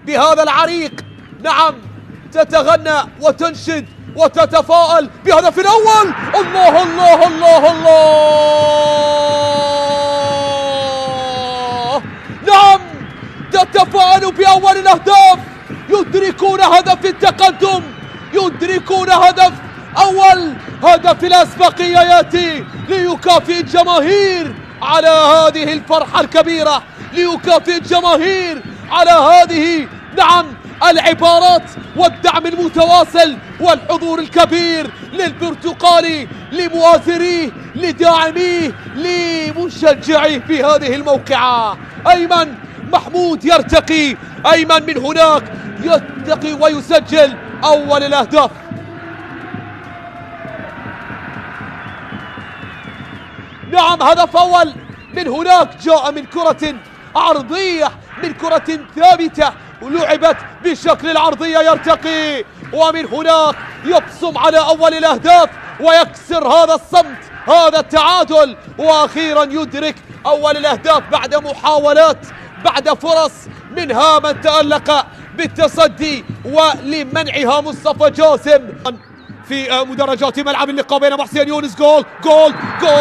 بهذا العريق، نعم، تتغنى وتنشد وتتفاءل بهدف الأول. الله الله الله الله، نعم، تتفاءل بأول الأهداف. يدركون هدف التقدم، يدركون هدف أول، هدف الأسبقية يأتي ليكافئ الجماهير على هذه الفرحة الكبيرة، ليكافئ الجماهير على هذه، نعم، العبارات والدعم المتواصل والحضور الكبير للبرتقالي، لمؤازريه، لداعميه، لمشجعيه في هذه الموقعة. أيمن محمود يرتقي، أيمن من هناك يرتقي ويسجل أول الأهداف. نعم، هدف أول من هناك جاء من كرة عرضية، من كرة ثابتة ولعبت بشكل العرضية. يرتقي ومن هناك يبصم على أول الأهداف ويكسر هذا الصمت، هذا التعادل، وأخيرا يدرك أول الأهداف بعد محاولات، بعد فرص، منها من تألق بالتصدي ولمنعها مصطفى جاسم في مدرجات ملعب اللقاء بين محسن يونس. جول جول جول،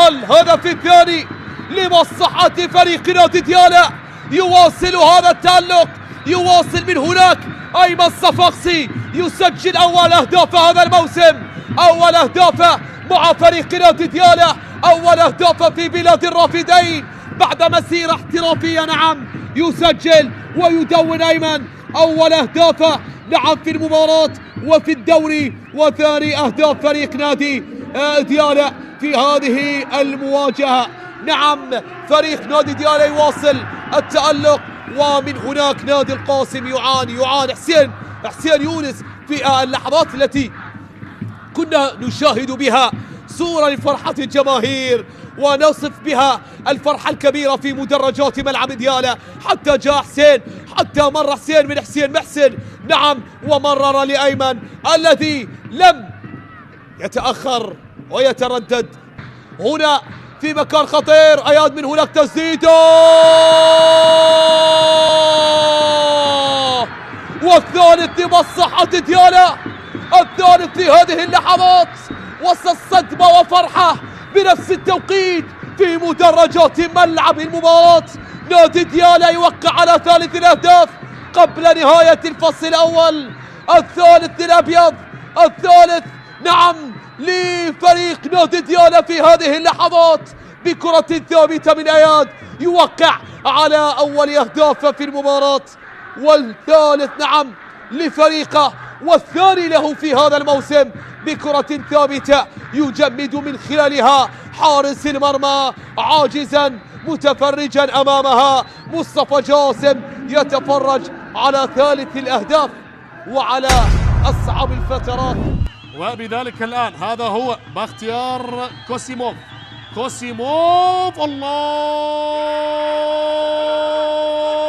الهدف الثاني لمصلحة فريق نادي ديالا. يواصل هذا التألق، يواصل من هناك. أيمن صفاقسي يسجل أول أهداف هذا الموسم، أول أهداف مع فريق نادي ديالا، أول أهداف في بلاد الرافدين بعد مسيرة احترافية. نعم، يسجل ويدون أيمن أول أهدافه، نعم، في المباراة وفي الدوري، وثاني أهداف فريق نادي ديالا في هذه المواجهة. نعم، فريق نادي ديالا يواصل التألق، ومن هناك نادي القاسم يعاني حسين يونس في اللحظات التي كنا نشاهد بها صورة لفرحة الجماهير ونصف بها الفرحة الكبيرة في مدرجات ملعب ديالا، حتى جاء حسين، حتى مر حسين من حسين محسن، نعم، ومرر لأيمن الذي لم يتأخر ويتردد هنا في مكان خطير. اياد من هناك تسديده، والثالث لمصلحة ديالا، الثالث في هذه اللحظات، وسط صدمة وفرحة بنفس التوقيت في مدرجات ملعب المباراة. نادي ديالا يوقع على ثالث الأهداف قبل نهاية الفصل الأول، الثالث للأبيض، الثالث، نعم، لفريق نادي ديالا في هذه اللحظات بكرة ثابتة من اياد، يوقع على اول اهداف في المباراة، والثالث نعم لفريقه والثاني له في هذا الموسم بكرة ثابتة يجمد من خلالها حارس المرمى عاجزا متفرجا امامها. مصطفى جاسم يتفرج على ثالث الاهداف وعلى اصعب الفترات. وبذلك الآن هذا هو باختيار كوسيموف. كوسيموف، الله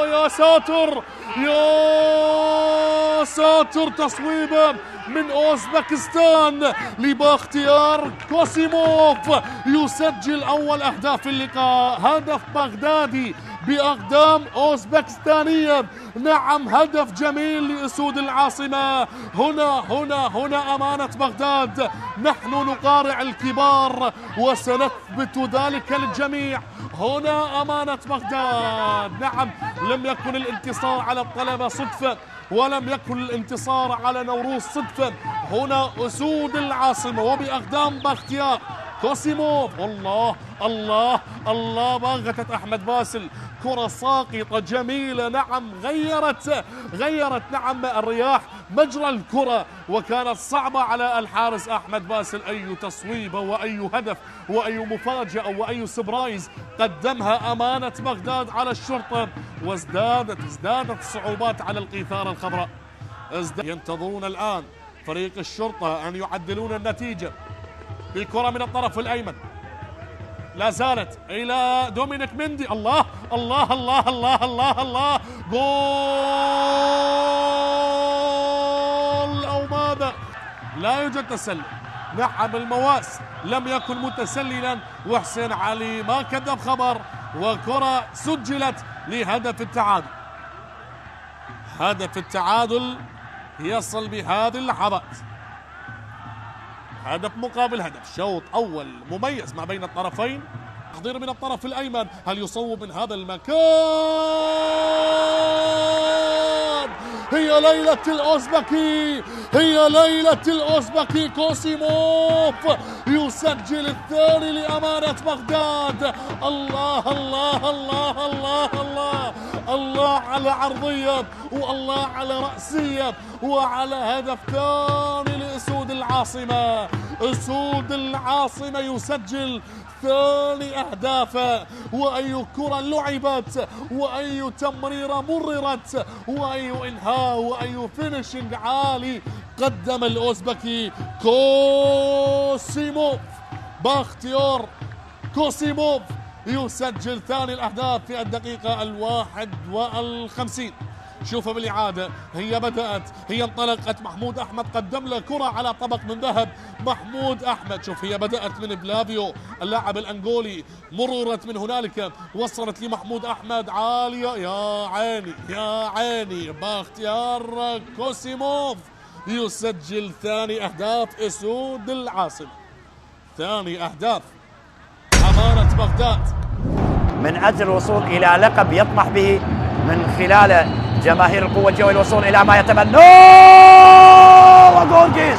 يا ساتر يا ساتر، تصويبة من أوزبكستان لباختيار كوسيموف يسجل أول أهداف اللقاء. هدف بغدادي بأقدام أوزبكستانية، نعم هدف جميل لأسود العاصمة. هنا أمانة بغداد، نحن نقارع الكبار وسنثبت ذلك للجميع. هنا أمانة بغداد، نعم لم يكن الانتصار على الطلبة صدفة، ولم يكن الانتصار على نوروز صدفة. هنا أسود العاصمة وبأقدام باختيار كوسيموف. الله الله الله، باغتت أحمد باسل، كرة ساقطة جميلة، نعم غيرت نعم الرياح مجرى الكرة، وكانت صعبة على الحارس أحمد باسل. أي تصويبة وأي هدف وأي مفاجأة وأي سبرايز قدمها أمانة بغداد على الشرطة، وازدادت الصعوبات على القيثارة الخضراء. ينتظرون الآن فريق الشرطة أن يعدلون النتيجة. بكرة من الطرف الأيمن لا زالت إلى دومينيك مندي. الله الله الله الله الله الله، جول أو ماذا؟ لا يوجد تسلل. نعم المواس لم يكن متسللا، وحسين علي ما كذب خبر، وكرة سجلت لهدف التعادل. هدف التعادل يصل بهذه اللحظات، هدف مقابل هدف، شوط أول مميز ما بين الطرفين. تحضير من الطرف الأيمن، هل يصوب من هذا المكان؟ هي ليلة الأوزبكي، هي ليلة الأوزبكي. كوسيموف يسجل الثاني لأمانة بغداد. الله الله الله الله الله الله على عرضية، والله على رأسية، وعلى هدف ثاني لأسود العاصمة. أسود العاصمة يسجل ثاني أهدافه، وأي كرة لعبت، وأي تمريرة مررت، وأي إنهاء، وأي فينيشنج عالي قدم الأوزبكي كوسيموف. باختيار كوسيموف يسجل ثاني الأهداف في الدقيقة 51. شوفوا بالإعادة، هي بدأت، هي انطلقت، محمود أحمد قدم له كرة على طبق من ذهب. محمود أحمد، شوف هي بدأت من بلافيو اللاعب الأنغولي، مررت من هنالك، وصلت لمحمود أحمد عالية، يا عيني يا عيني. باختيار كوسيموف يسجل ثاني أهداف أسود العاصمة. ثاني أهداف أمانة بغداد من أجل الوصول إلى لقب يطمح به من خلال جماهير القوة الجوية، الوصول إلى ما يتمناه. وغورغيس،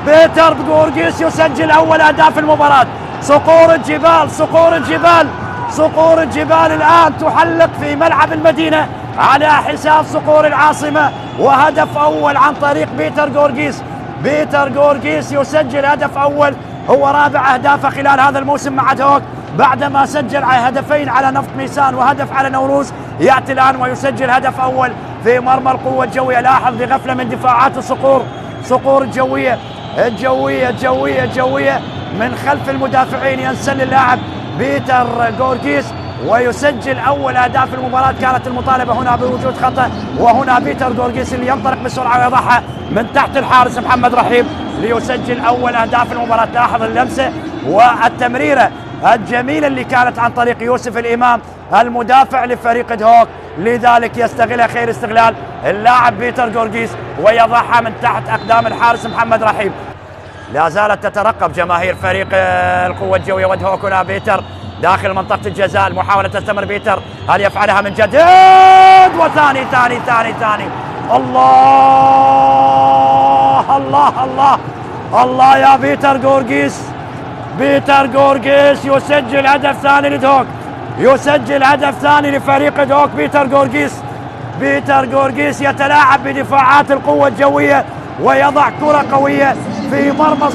بيتر غورغيس يسجل أول أهداف المباراة. صقور الجبال، صقور الجبال، صقور الجبال الآن تحلق في ملعب المدينة على حساب صقور العاصمة، وهدف أول عن طريق بيتر غورغيس. بيتر غورغيس يسجل هدف أول، هو رابع أهدافه خلال هذا الموسم مع دوك، بعدما سجل هدفين على نفط ميسان وهدف على نوروز. يأتي الآن ويسجل هدف أول في مرمى القوة الجوية. لاحظ بغفلة من دفاعات صقور الجوية الجوية من خلف المدافعين ينسل اللاعب بيتر غورغيس ويسجل أول أهداف المباراة. كانت المطالبة هنا بوجود خطأ، وهنا بيتر غورغيس اللي ينطلق بسرعة ويضعها من تحت الحارس محمد رحيم ليسجل أول أهداف المباراة. لاحظ اللمسة والتمريرة الجميلة اللي كانت عن طريق يوسف الإمام المدافع لفريق دهوك، لذلك يستغلها خير استغلال اللاعب بيتر غورغيس ويضعها من تحت أقدام الحارس محمد رحيم. لا زالت تترقب جماهير فريق القوة الجوية ودهوك. هنا بيتر داخل منطقة الجزاء، المحاولة تستمر. بيتر هل يفعلها من جديد؟ وثاني ثاني ثاني ثاني. الله الله الله الله يا بيتر جورجيس. بيتر جورجيس يسجل هدف ثاني لدوك، يسجل هدف ثاني لفريق دوك. بيتر جورجيس يتلاعب بدفاعات القوة الجوية ويضع كرة قوية في مرمى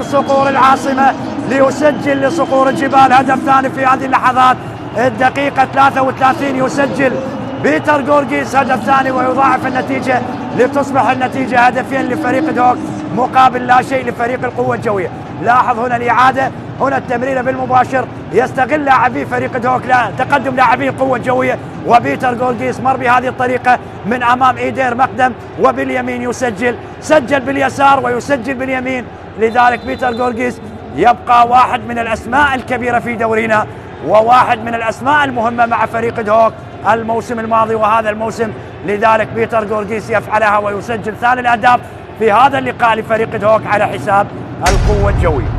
صقور العاصمة ليسجل لصقور الجبال هدف ثاني في هذه اللحظات. الدقيقة 33 يسجل بيتر جورجيس هدف ثاني ويضاعف النتيجة لتصبح النتيجة هدفين لفريق دوك مقابل لا شيء لفريق القوة الجوية. لاحظ هنا الإعادة، هنا التمريرة بالمباشر، يستغل لاعبي فريق دوك تقدم لاعبي القوة الجوية، وبيتر جورجيس مر بهذه الطريقة من أمام إيدير مقدم وباليمين يسجل، سجل باليسار ويسجل باليمين. لذلك بيتر جورجيس يبقى واحد من الأسماء الكبيرة في دورينا وواحد من الأسماء المهمة مع فريق دوك الموسم الماضي وهذا الموسم. لذلك بيتر جورجيس يفعلها ويسجل ثاني الأهداف في هذا اللقاء لفريق دوك على حساب القوة الجوية.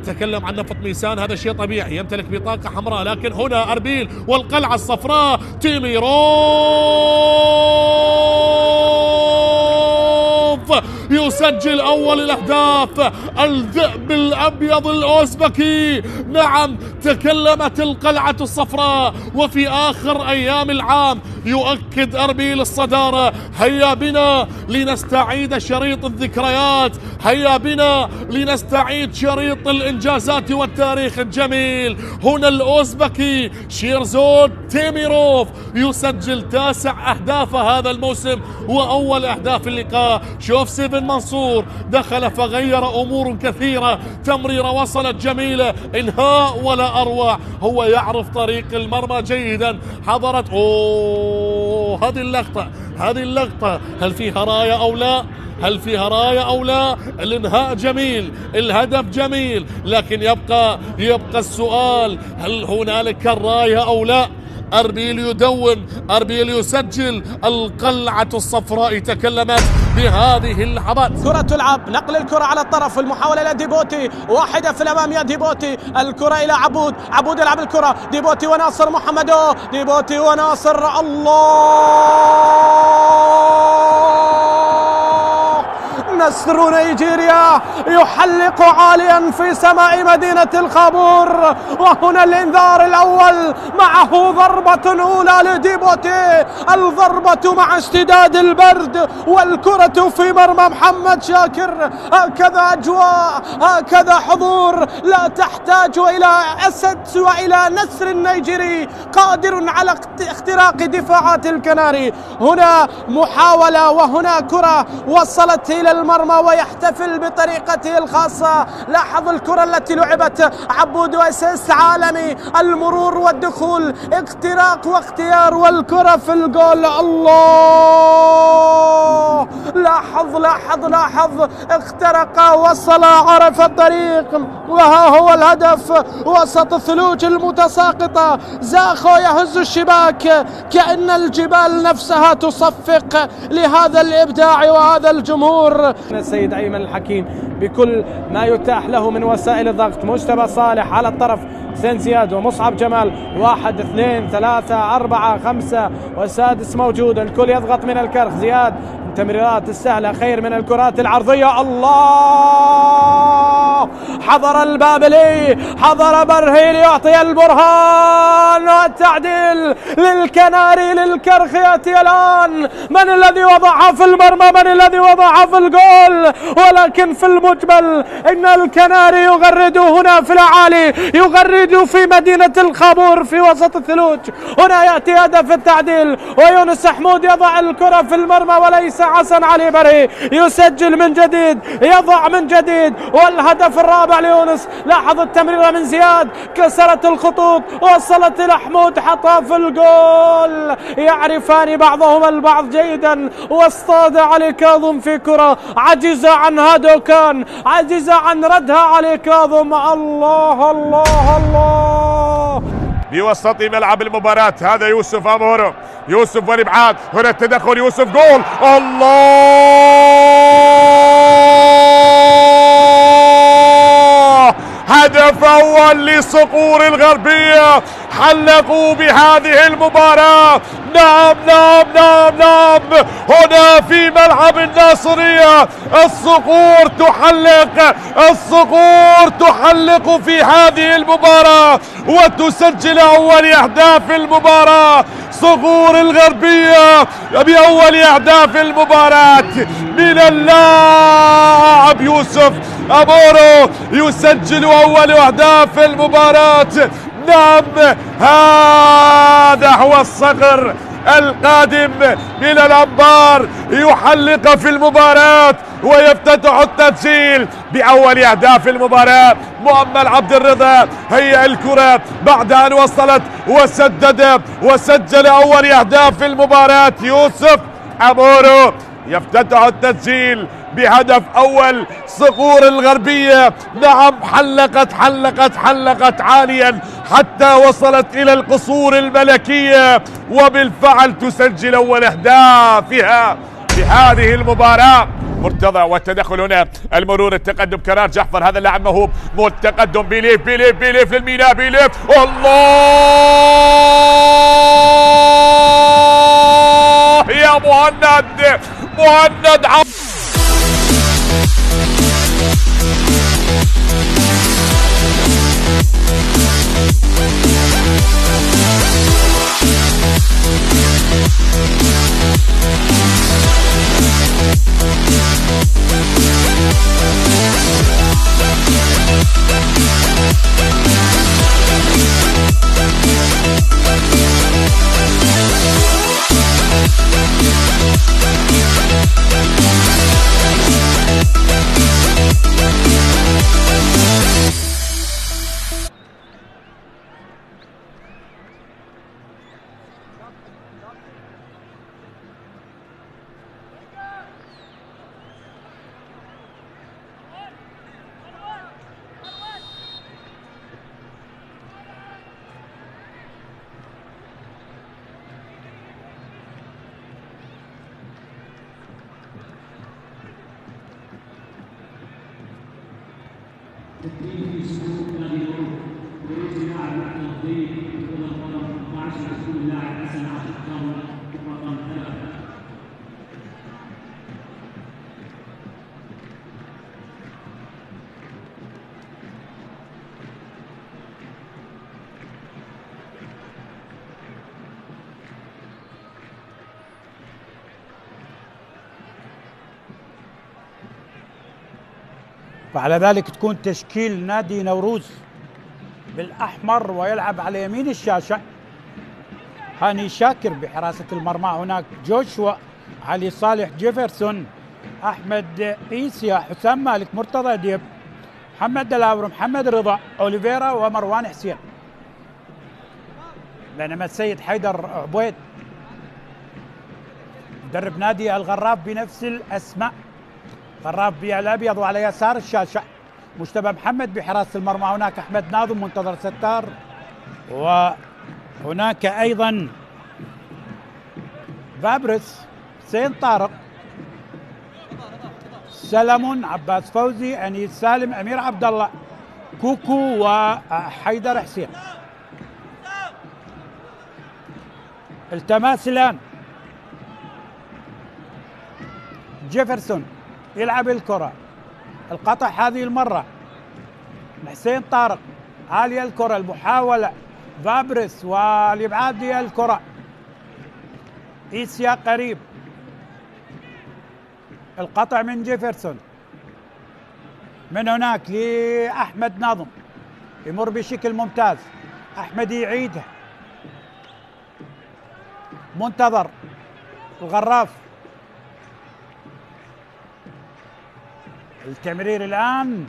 تكلم عن نفط ميسان، هذا شيء طبيعي، يمتلك بطاقة حمراء، لكن هنا أربيل والقلعة الصفراء. تيميروف يسجل أول الأهداف. الذئب الأبيض الأوزبكي، نعم، تكلمت القلعة الصفراء. وفي آخر أيام العام يؤكد أربيل الصدارة. هيا بنا لنستعيد شريط الذكريات، هيا بنا لنستعيد شريط الإنجازات والتاريخ الجميل. هنا الأوزبكي شيرزود تيميروف يسجل 9 أهداف هذا الموسم وأول أهداف اللقاء. شوف سيفن منصور دخل فغير أمور كثيرة، تمريرة وصلت جميلة، إنهاء ولا أروع. هو يعرف طريق المرمى جيدا. حضرت هذه اللقطة هل فيها راية أو لا؟ الإنهاء جميل، الهدف جميل، لكن يبقى السؤال، هل هنالك الراية أو لا؟ أربيل يدون، أربيل يسجل. القلعة الصفراء تكلمت بهذه اللحظات. كرة تلعب، نقل الكرة على الطرف، المحاولة إلى ديبوتي، واحدة في الأمام يا ديبوتي، الكرة إلى عبود يلعب الكرة، ديبوتي وناصر محمدو، ديبوتي وناصر، نصر نيجيريا يحلق عاليا في سماء مدينة الخابور. وهنا الإنذار الأول، معه ضربة أولى لديبوتي، الضربة مع اشتداد البرد والكرة في مرمى محمد شاكر. هكذا أجواء، هكذا حضور، لا تحتاج إلى أسد وإلى نسر نيجيري قادر على اختراق دفاعات الكناري. هنا محاولة وهنا كرة وصلت إلى المرمى ويحتفل بطريقته الخاصة. لاحظ الكرة التي لعبت، عبود واسيس عالمي، المرور والدخول، اختراق واختيار، والكرة في الجول. الله، لاحظ اخترق، وصل، عرف الطريق، وها هو الهدف وسط الثلوج المتساقطة. زاخو يهز الشباك كأن الجبال نفسها تصفق لهذا الإبداع وهذا الجمهور. السيد أيمن الحكيم بكل ما يتاح له من وسائل الضغط. مجتبى صالح على الطرف، حسين زياد ومصعب جمال، 1 2 3 4 5 والسادس موجود. الكل يضغط من الكرخ. زياد، التمريرات السهلة خير من الكرات العرضية. الله، حضر البابلي، حضر برهيل يعطي البرهان، والتعديل للكناري، للكرخ يأتي الآن. من الذي وضعها في المرمى؟ من الذي وضعها في الجول؟ ولكن في المجمل إن الكناري يغردوا هنا في الأعالي، يغردوا في مدينة الخابور في وسط الثلوج. هنا يأتي هدف التعديل، ويونس حمود يضع الكرة في المرمى وليس حسن علي برهي. يسجل من جديد، يضع من جديد، والهدف الرابع ليونس. لاحظ التمريرة من زياد، كسرت الخطوط، وصلت إلى حمود، حطها في الجول. يعرفان بعضهما البعض جيدا. واصطاد علي كاظم في كرة، عجز عن هادوكان، عجز عن ردها علي كاظم. الله الله الله. بوسط ملعب المباراة هذا يوسف أمورو، يوسف والإبعاد، هنا التدخل، يوسف جول. الله، هدف أول لصقور الغربية، حلقوا بهذه المباراة. نعم نعم نعم نعم، هنا في ملعب الناصرية الصقور تحلق، الصقور تحلق في هذه المباراة وتسجل أول أهداف المباراة. صقور الغربية بأول أهداف المباراة من اللاعب يوسف أمورو، يسجل أول أهداف المباراة. نعم، هذا هو الصقر القادم من الأنبار، يحلق في المباراة ويفتتح التسجيل بأول أهداف المباراة. مؤمل عبد الرضا هي الكرة بعد أن وصلت وسدد وسجل أول أهداف المباراة. يوسف أمورو يفتتح التسجيل بهدف أول. صقور الغربية نعم حلقت حلقت حلقت عاليا حتى وصلت إلى القصور الملكية، وبالفعل تسجل أول أهدافها في هذه المباراة. مرتضى والتدخل هنا، المرور، التقدم، كرار جعفر هذا اللاعب موهوب، التقدم بيليف بيليف بيليف للميناء، بيليف الله يا مهند، مهند وعلى ذلك تكون تشكيل نادي نوروز بالأحمر، ويلعب على يمين الشاشة هاني شاكر بحراسة المرمى، هناك جوشوا، علي صالح، جيفرسون، أحمد إيسيا، حسام مالك، مرتضى ديب، محمد دلاور، محمد رضا، أوليفيرا، ومروان حسين. بينما السيد حيدر عبيد مدرب نادي الغراف بنفس الأسماء، غراف بالأبيض، وعلى يسار الشاشة مجتبى محمد بحراسة المرمى، هناك أحمد ناظم، منتظر ستار، وهناك أيضا فابرس، حسين طارق، سلمون، عباس فوزي، أنيس سالم، أمير عبد الله، كوكو، وحيدر حسين. التماس الآن، جيفرسون يلعب الكرة، القطع هذه المرة حسين طارق، عالية الكرة، المحاولة فابرس، والإبعاد الكرة إيسيا قريب، القطع من جيفرسون، من هناك لأحمد ناظم، يمر بشكل ممتاز، أحمد يعيدها، منتظر الغراف، التمرير الآن،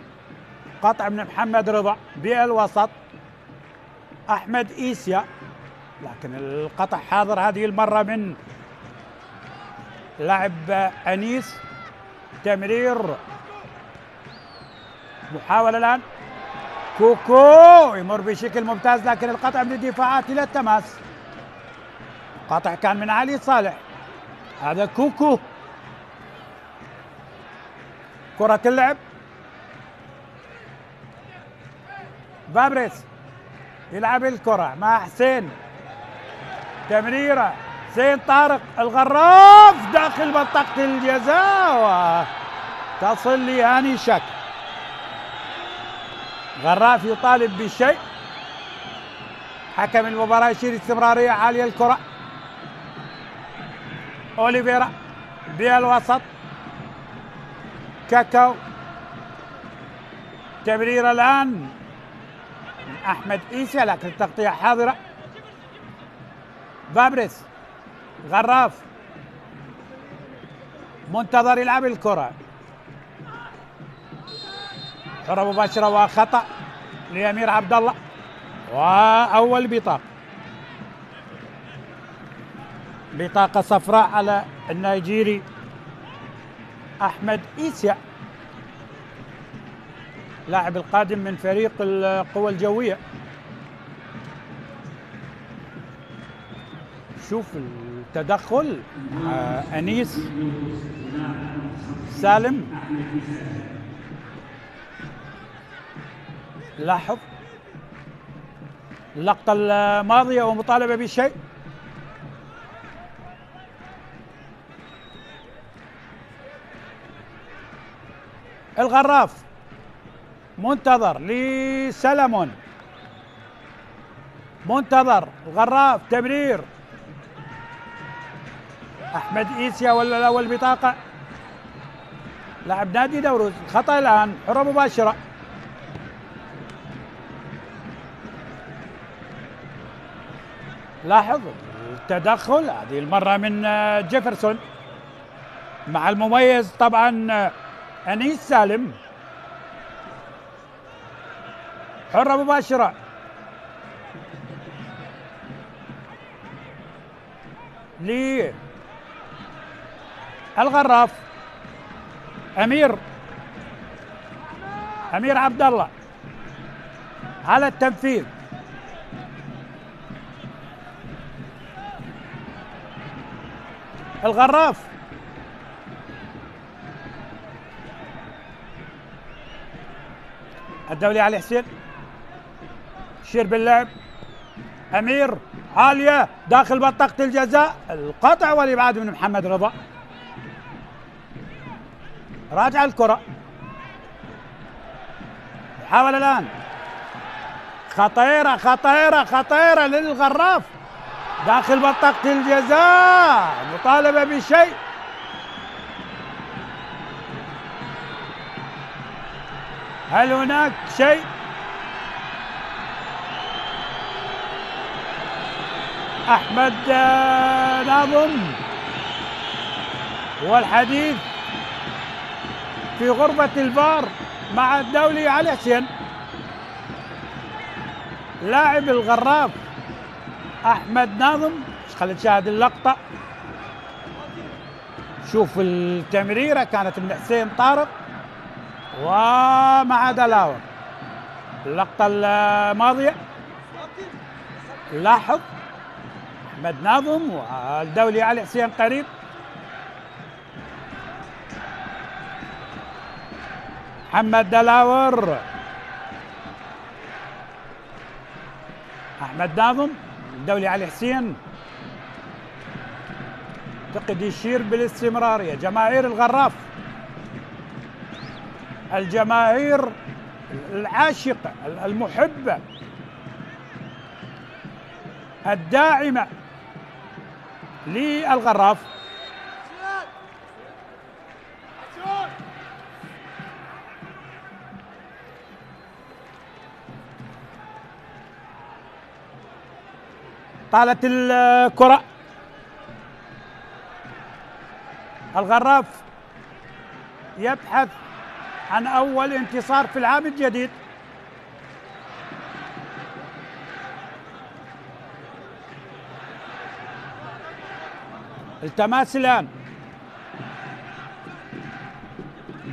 قطع من محمد رضا بالوسط، أحمد إيسيا، لكن القطع حاضر هذه المرة من لاعب أنيس، تمرير، محاولة الآن، كوكو يمر بشكل ممتاز، لكن القطع من الدفاعات إلى التماس، قطع كان من علي صالح، هذا كوكو، كرة اللعب، فابريس يلعب الكرة مع حسين، تمريرة حسين طارق، الغراف داخل منطقة الجزاء وتصل لهاني شاكر. غراف يطالب بالشيء، حكم المباراة يشير استمرارية عالية الكرة. أوليفيرا بالوسط، كاكاو، تمريرة الآن من أحمد إيسا لكن التغطية حاضرة. فابريس، غراف منتظر يلعب الكرة، حرة مباشرة وخطأ لأمير عبد الله، وأول بطاقة صفراء على النيجيري أحمد إيسيا، لاعب القادم من فريق القوى الجوية. شوف التدخل، أنيس سالم، لاحظ اللقطة الماضية ومطالبة بشيء. الغراف منتظر لسلمون، منتظر الغراف، تمرير أحمد إيسيا ولا الأول بطاقة، لاعب نادي نوروز. خطأ الآن، حرة مباشرة. لاحظ التدخل هذه المرة من جيفرسون مع المميز طبعا أنيس سالم. حرة مباشرة للغراف، أمير عبد الله على التنفيذ. الغراف الدولي علي حسين شير باللعب، أمير عالية داخل منطقة الجزاء، القطع والإبعاد من محمد رضا. راجع الكرة، يحاول الآن، خطيرة للغراف داخل منطقة الجزاء، مطالبة بشيء. هل هناك شيء؟ أحمد ناظم والحديث في غرفة الفار مع الدولي علي حسين. لاعب الغراف أحمد ناظم، خلينا نشاهد اللقطة. شوف التمريرة كانت من حسين طارق ومع دلاور. اللقطة الماضية لاحظ أحمد ناظم والدولي علي حسين قريب. محمد دلاور، أحمد ناظم، الدولي علي حسين. اعتقد يشير بالاستمرارية. جماهير الغراف، الجماهير العاشقة المحبة الداعمة للغراف. طالت الكرة، الغراف يبحث عن أول انتصار في العام الجديد. التماس الآن،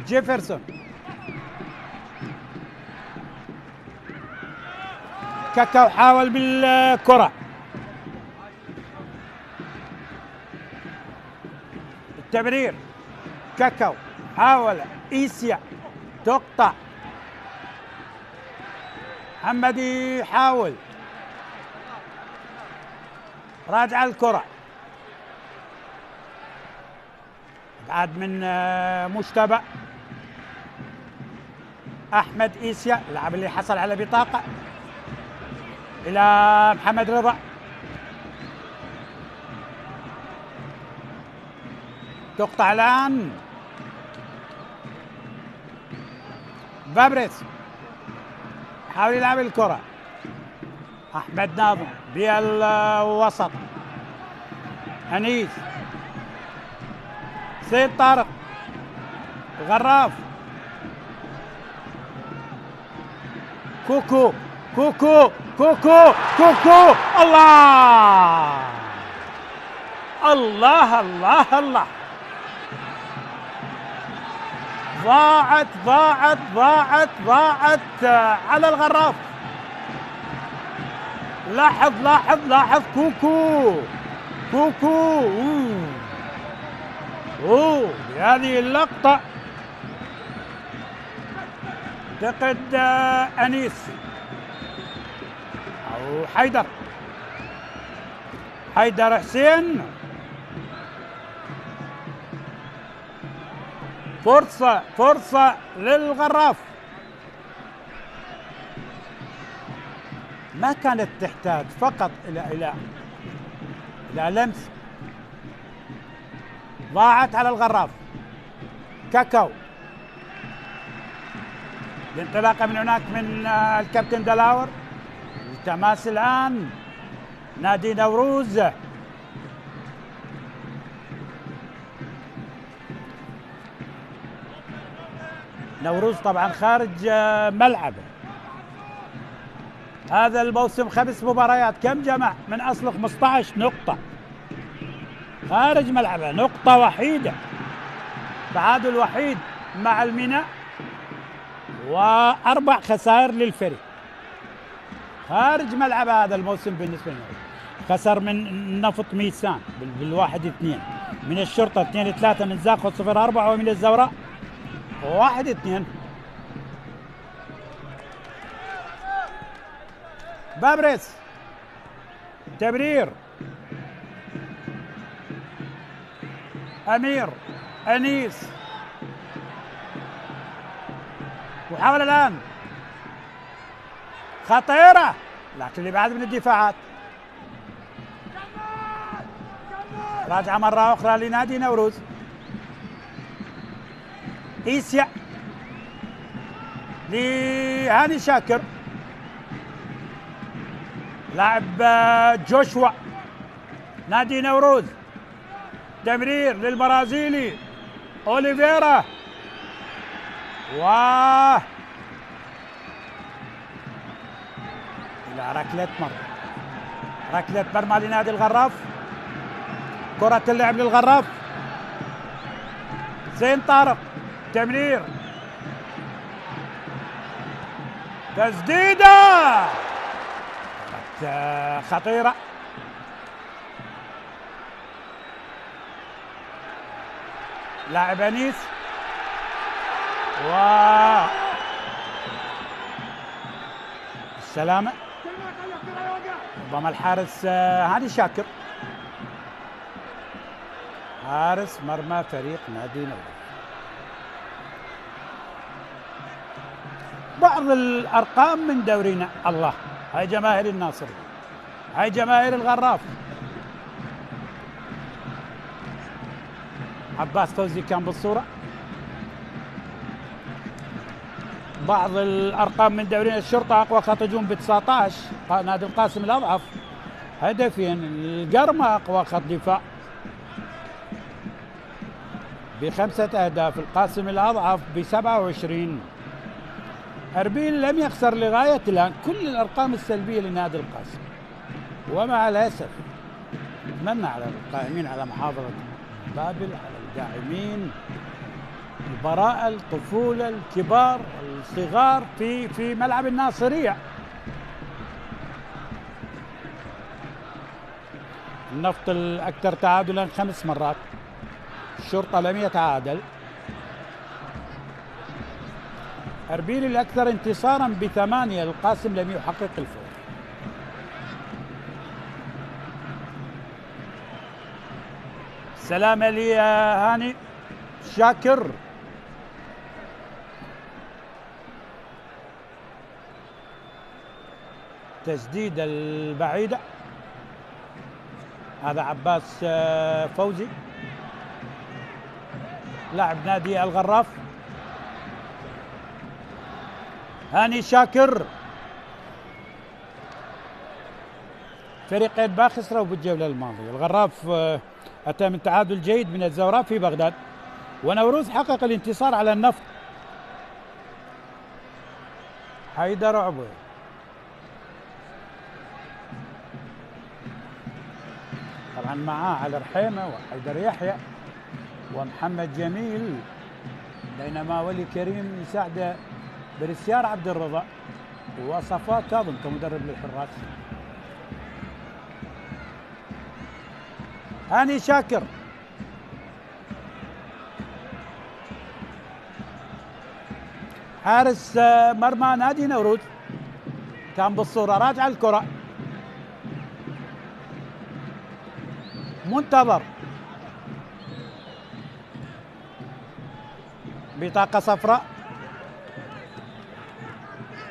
جيفرسون، كاكاو حاول بالكرة، التمرير، كاكاو حاول، إيسيا تقطع، محمد يحاول، راجع الكرة بعد من مجتبى. أحمد إيسيا اللاعب اللي حصل على بطاقة إلى محمد رضا. تقطع الآن فابريس، حاول يلعب الكرة. أحمد ناظم بالوسط، أنيس، سيد طارق، غراف، كوكو كوكو كوكو كوكو. الله الله الله الله، ضاعت ضاعت ضاعت ضاعت على الغراف. لاحظ لاحظ لاحظ، كوكو كوكو. بهذه اللقطة اعتقد أنيس أو حيدر حسين. فرصة للغراف، ما كانت تحتاج فقط إلى لمس. ضاعت على الغراف. كاكاو، الانطلاقة من هناك من الكابتن دلاور. التماس الآن نادي نوروز. نوروز طبعا خارج ملعبه هذا الموسم 5 مباريات، كم جمع من أصل 15 نقطة خارج ملعبه، نقطة وحيدة، تعادل وحيد مع الميناء، و4 خسائر للفريق خارج ملعب هذا الموسم. بالنسبة لنا خسر من نفط ميسان بال1-2، من الشرطة 2-3، من زاخو 0-4، ومن الزوراء 1-2. بابريس، تبرير، أمير، أنيس، محاولة الآن خطيرة، لكن اللي بعد من الدفاعات. راجعة مرة أخرى لنادي نوروز. إيسيا لهاني شاكر، لاعب جوشوا نادي نوروز. تمرير للبرازيلي أوليفيرا، إلى ركلة مرمى لنادي الغراف. كرة اللعب للغراف. زين طارق، تمرير، تسديدة خطيرة. لاعب أنيس، السلامة، ربما الحارس هاني شاكر، حارس مرمى فريق نادي نوروز. بعض الأرقام من دورينا. الله، هاي جماهير الناصر، هاي جماهير الغراف. عباس فوزي كان بالصورة. بعض الأرقام من دورينا. الشرطة أقوى خط هجوم ب19، نادي القاسم الأضعف هدفين. القرمة أقوى خط دفاع ب5 أهداف، القاسم الأضعف ب27. أربيل لم يخسر لغاية الآن. كل الأرقام السلبية لنادي القاسم، ومع الأسف نتمنى على القائمين على محافظة بابل، على الداعمين، البراءة، الطفولة، الكبار، الصغار في ملعب الناصرية. النفط الأكثر تعادلا 5 مرات، الشرطة لم يتعادل. أربيل الأكثر انتصارا ب8، القاسم لم يحقق الفوز. سلامة لهاني شاكر. تسديدة البعيدة، هذا عباس فوزي لاعب نادي الغراف. هاني شاكر. فريقين ما خسروا بالجولة الماضية. الغراف أتى من تعادل جيد من الزوراء في بغداد، ونوروز حقق الانتصار على النفط. حيدر عبوي طبعا معاه علي رحيمة وحيدر يحيى ومحمد جميل، بينما ولي كريم يساعده برسيار عبد الرضا وصفاء كاظم كمدرب للحراس. هاني شاكر. حارس مرمى نادي نوروز كان بالصورة راجع الكرة، منتظر بطاقة صفراء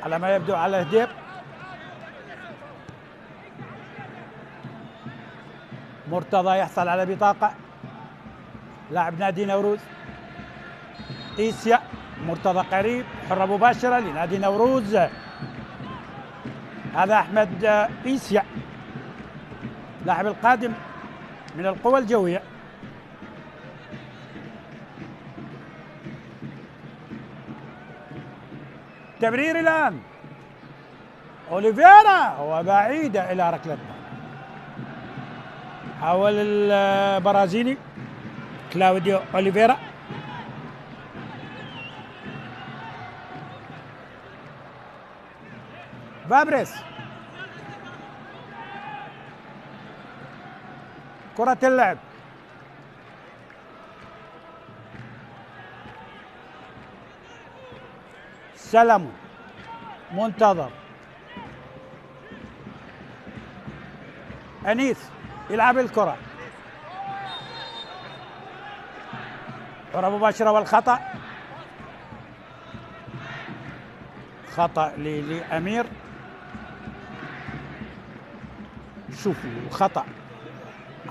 على ما يبدو على هدير. مرتضى يحصل على بطاقة، لاعب نادي نوروز. إيسيا مرتضى قريب، حرة مباشرة لنادي نوروز. هذا أحمد إيسيا لاعب القادم من القوى الجوية. تمرير الآن أوليفيرا وبعيدة إلى ركلة. حاول البرازيلي كلاوديو أوليفيرا. فابريس. كرة اللعب. سلم منتظر. أنيس يلعب الكرة، كرة مباشرة والخطأ. خطأ لأمير. شوفوا خطأ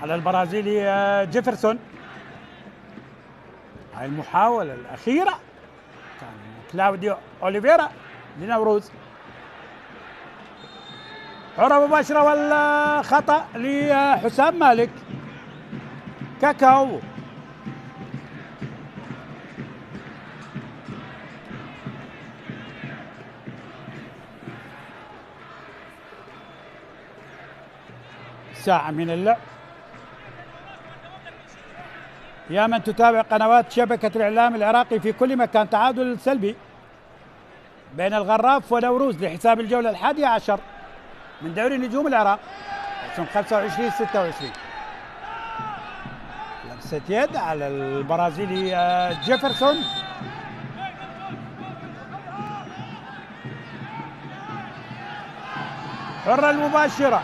على البرازيلي جيفرسون. هاي المحاولة الأخيرة كان كلاوديو أوليفيرا لنوروز. حرة مباشرة والخطأ لحسام مالك. كاكاو ساعة من اللعب. يا من تتابع قنوات شبكة الإعلام العراقي في كل مكان، تعادل سلبي بين الغراف ونوروز لحساب الجولة 11 من دوري نجوم العراق 25-26. لمسة يد على البرازيلي جيفرسون. حرة المباشرة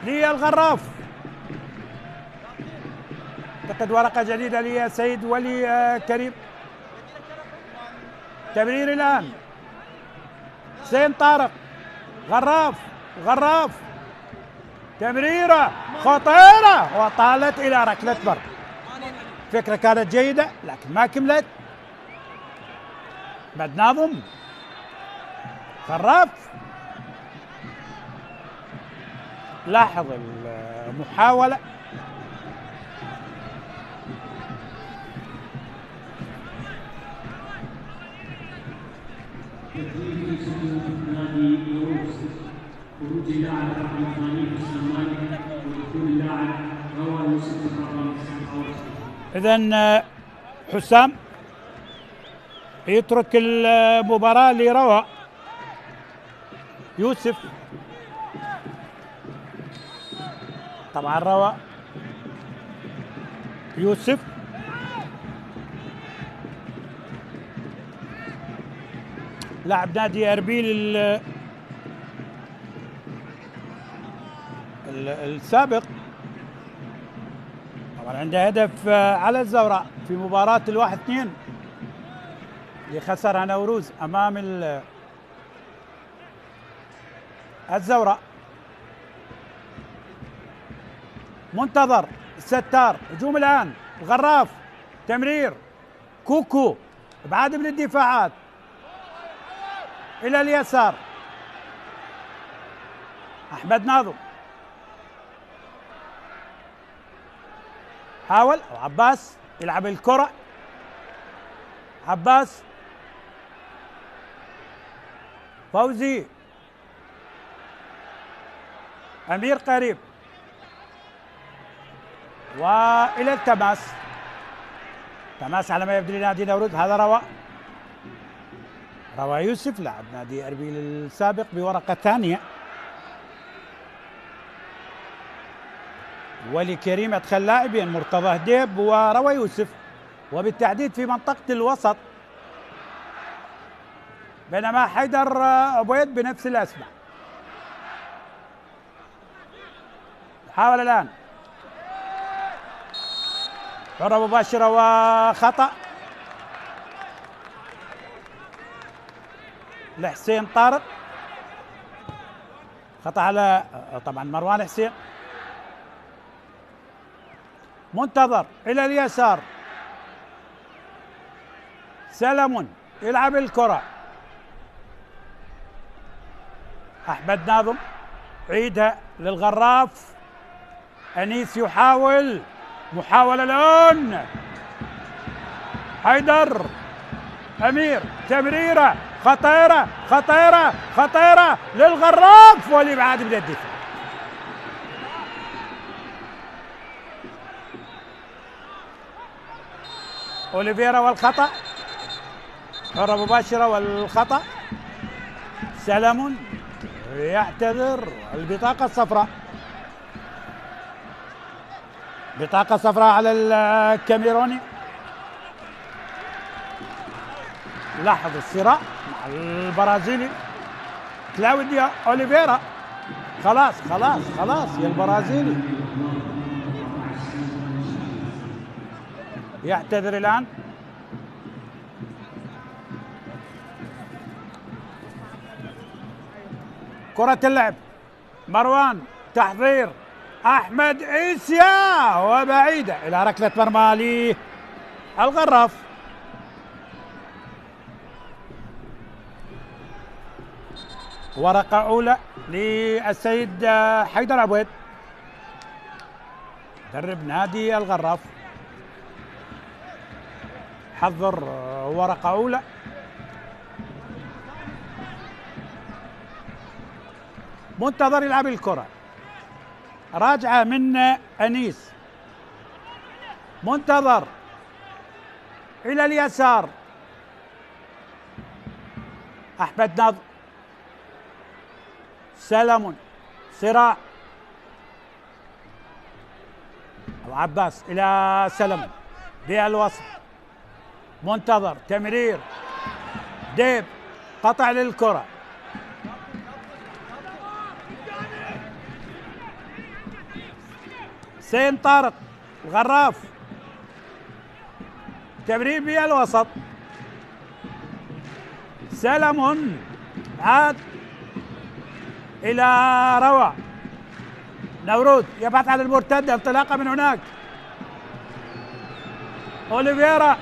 للغراف. اعتقد ورقة جديدة لسيد ولي كريم. تمرير الآن حسين طارق. غراف تمريرة خطيرة وطالت إلى ركلة مرمى. فكرة كانت جيدة لكن ما كملت. بعد ناظم. غراف لاحظ المحاولة. خروج اللاعب رقم 8 حسام مالك ودخول اللاعب روى يوسف رقم 29. إذن حسام يترك المباراة لروى يوسف. طبعا روى يوسف لاعب نادي اربيل السابق، طبعا عنده هدف على الزوراء في مباراة 1-2 اللي خسرها نوروز امام الزوراء. منتظر الستار، هجوم الان، الغراف، تمرير، كوكو ابعاد من الدفاعات الى اليسار، احمد ناظم حاول، عباس يلعب الكرة، عباس، فوزي، أمير قريب، وإلى التماس، تماس على ما يبدو لنادي نوروز. هذا روى يوسف لاعب نادي أربيل السابق بورقة ثانية، ولي كريم أدخل لاعبين مرتضى هديب وروى يوسف، وبالتحديد في منطقة الوسط، بينما حيدر عبيد بنفس الأسماء. حاول الآن حرة مباشرة وخطأ لحسين طارق، خطأ على طبعا مروان حسين. منتظر إلى اليسار، سلمون يلعب الكرة، أحمد ناظم عيدها للغراف، أنيس يحاول، محاولة الآن، حيدر، أمير، تمريرة خطيرة خطيرة خطيرة للغراف، والإبعاد من الدفاع. أوليفيرا والخطأ، حرة مباشرة والخطأ، سلمون يعتذر، البطاقة الصفراء، بطاقة صفراء على الكاميروني. لاحظ الصراع مع البرازيلي كلاوديا أوليفيرا، خلاص خلاص خلاص يا البرازيلي، يعتذر الآن. كرة اللعب، مروان، تحضير، أحمد عيسى، وبعيدة إلى ركلة مرمى للغراف. ورقة أولى للسيد حيدر عبيد مدرب نادي الغراف، حضر ورقة أولى. منتظر يلعب الكرة، راجعة من أنيس، منتظر إلى اليسار، أحمد ناظم، سلمون، صراع، أبو عباس إلى سلمون بالوسط، منتظر، تمرير، ديب، قطع للكرة، حسين طارق، الغراف، تمرير بالوسط، سلمون، عاد إلى روى، نورود يبحث عن المرتدة، انطلاقة من هناك، أوليفيرا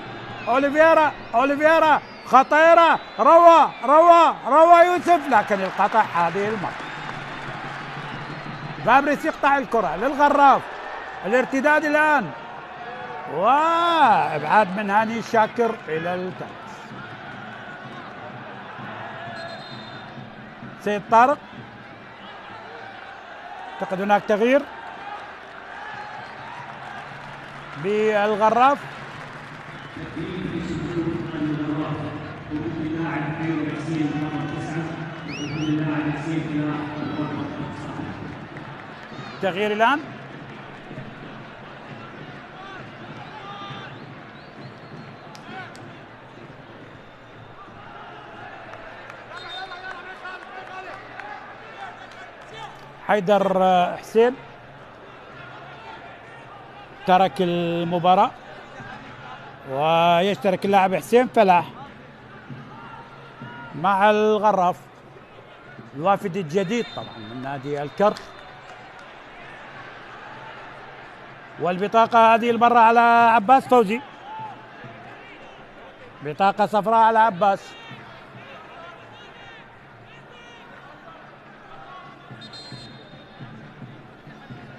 أوليفيرا أوليفيرا، خطيرة، روى يوسف، لكن القطع هذه المرة. فابريس يقطع الكرة للغراف، الارتداد الآن، وابعاد من هاني شاكر إلى التماس. سيد طارق، اعتقد هناك تغيير بالغراف، تغيير الآن، حيدر حسين ترك المباراة، ويشترك اللاعب حسين فلاح مع الغراف الوافد الجديد طبعا من نادي الكرخ. والبطاقة هذه المرة على عباس فوزي، بطاقة صفراء على عباس.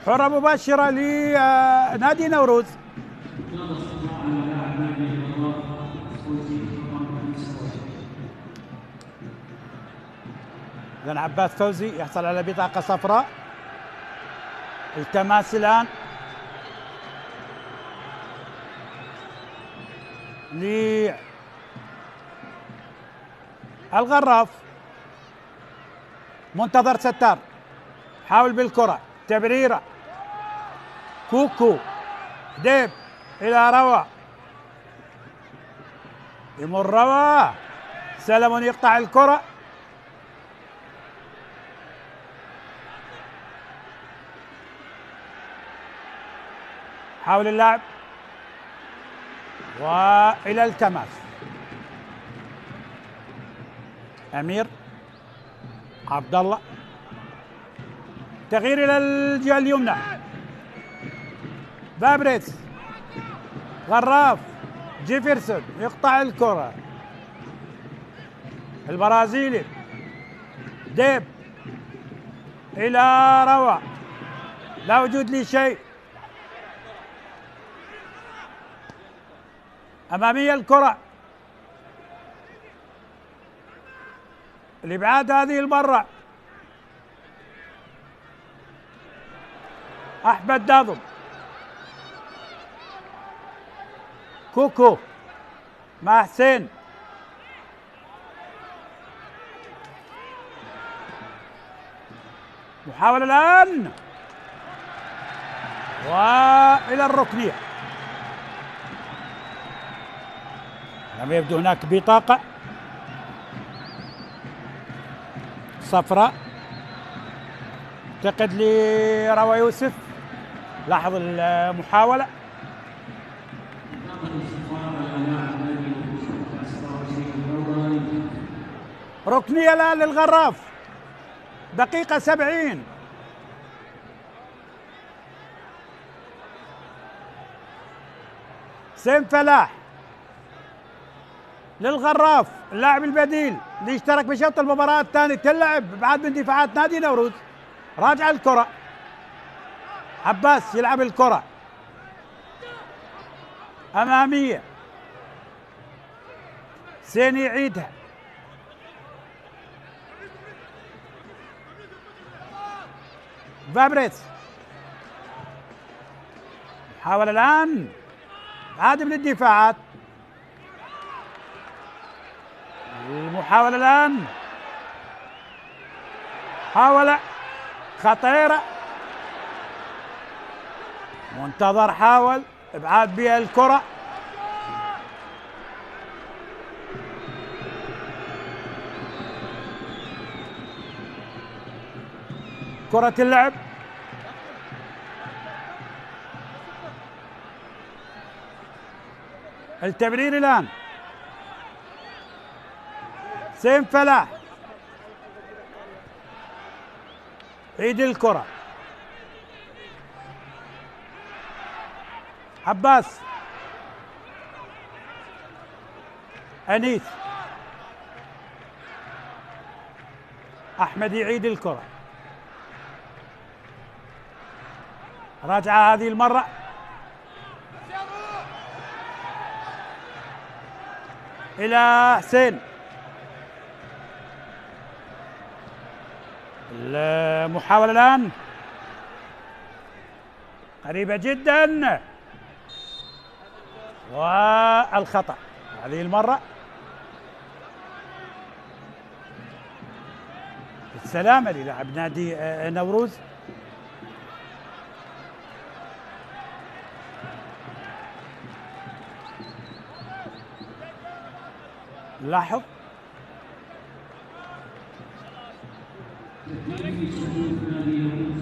حرة مباشرة لنادي نوروز. إذن عباس فوزي يحصل على بطاقة صفراء. التماس الآن للغراف، منتظر ستار حاول بالكرة، تبريرة كوكو ديب إلى روى، يمر روى، سلمون يقطع الكرة، حاول اللاعب وإلى التماس. أمير عبد الله، تغيير إلى الجهة اليمنى، فابريس، غراف، جيفرسون يقطع الكرة، البرازيلي ديب إلى روى، لا وجود لشيء، أمامية الكرة، الإبعاد هذه المرة أحمد ناظم، كوكو مع حسين، محاولة الآن وإلى الركنية. لم يبدو هناك بطاقة صفراء اعتقد لروى يوسف. لاحظ المحاولة، ركنية الآن للغراف، دقيقة 70. حسين فلاح للغراف، اللاعب البديل اللي اشترك بشوط المباراة الثاني، تلعب بعد من دفاعات نادي نوروز. راجع الكرة، عباس يلعب الكرة أمامية، حسين يعيدها، فابريس حاول الآن عاد من الدفاعات، المحاولة الآن محاولة خطيرة، منتظر حاول ابعاد بها الكرة، كرة اللعب، التمرير الآن حسين فلاح، عيد الكرة، عباس، أنيس، أحمد يعيد الكرة، راجعة هذه المرة، إلى حسين، المحاولة الآن قريبة جدا، والخطأ هذه المرة. السلامة للاعب نادي نوروز. لاحظ تدريب صفوف نادي نوروز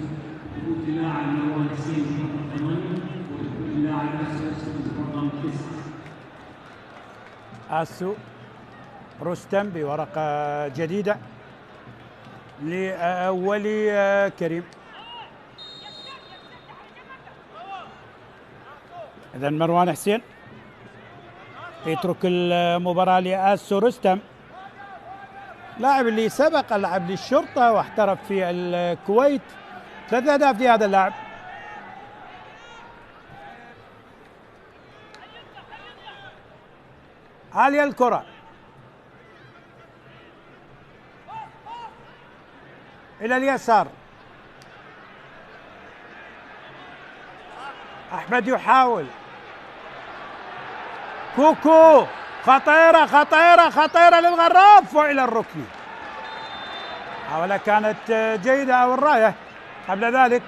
آسو رستم بورقة جديدة لولي كريم. إذا مروان حسين يترك المباراة لآسو رستم، لاعب اللي سبق لعب للشرطة واحترف في الكويت، 3 أهداف لهذا اللاعب. عالية الكرة إلى اليسار، أحمد يحاول، كوكو خطيرة خطيرة خطيرة للغراف وإلى الركن. محاولة كانت جيدة أو الراية قبل ذلك،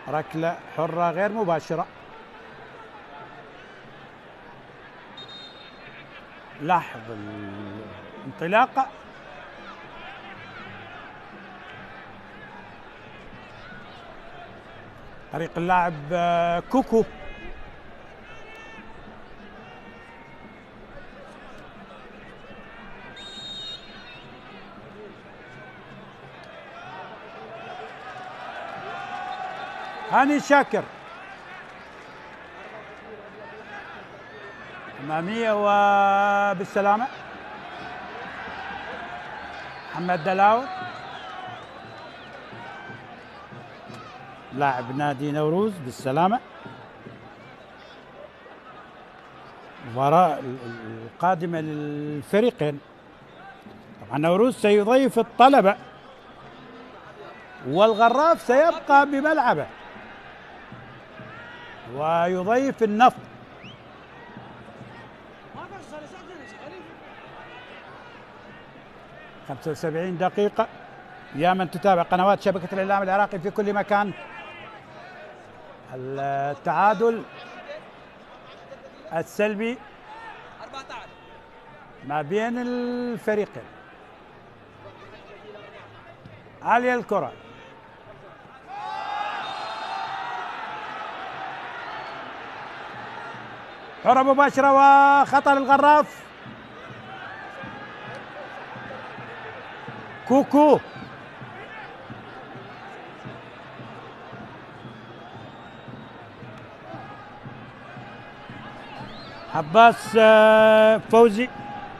ركلة حرة غير مباشرة. لاحظ الانطلاقة، طريق اللاعب كوكو، هاني شاكر أمامية وبالسلامة. محمد دلاور لاعب نادي نوروز بالسلامة. مباراة القادمة للفريقين، طبعا نوروز سيضيف الطلبة والغراف سيبقى بملعبه ويضيف النفط. – 75 دقيقة يا من تتابع قنوات شبكة الإعلام العراقي في كل مكان. التعادل السلبي ما بين الفريقين. عالية الكرة، حرة مباشرة وخطأ للغراف. كوكو عباس فوزي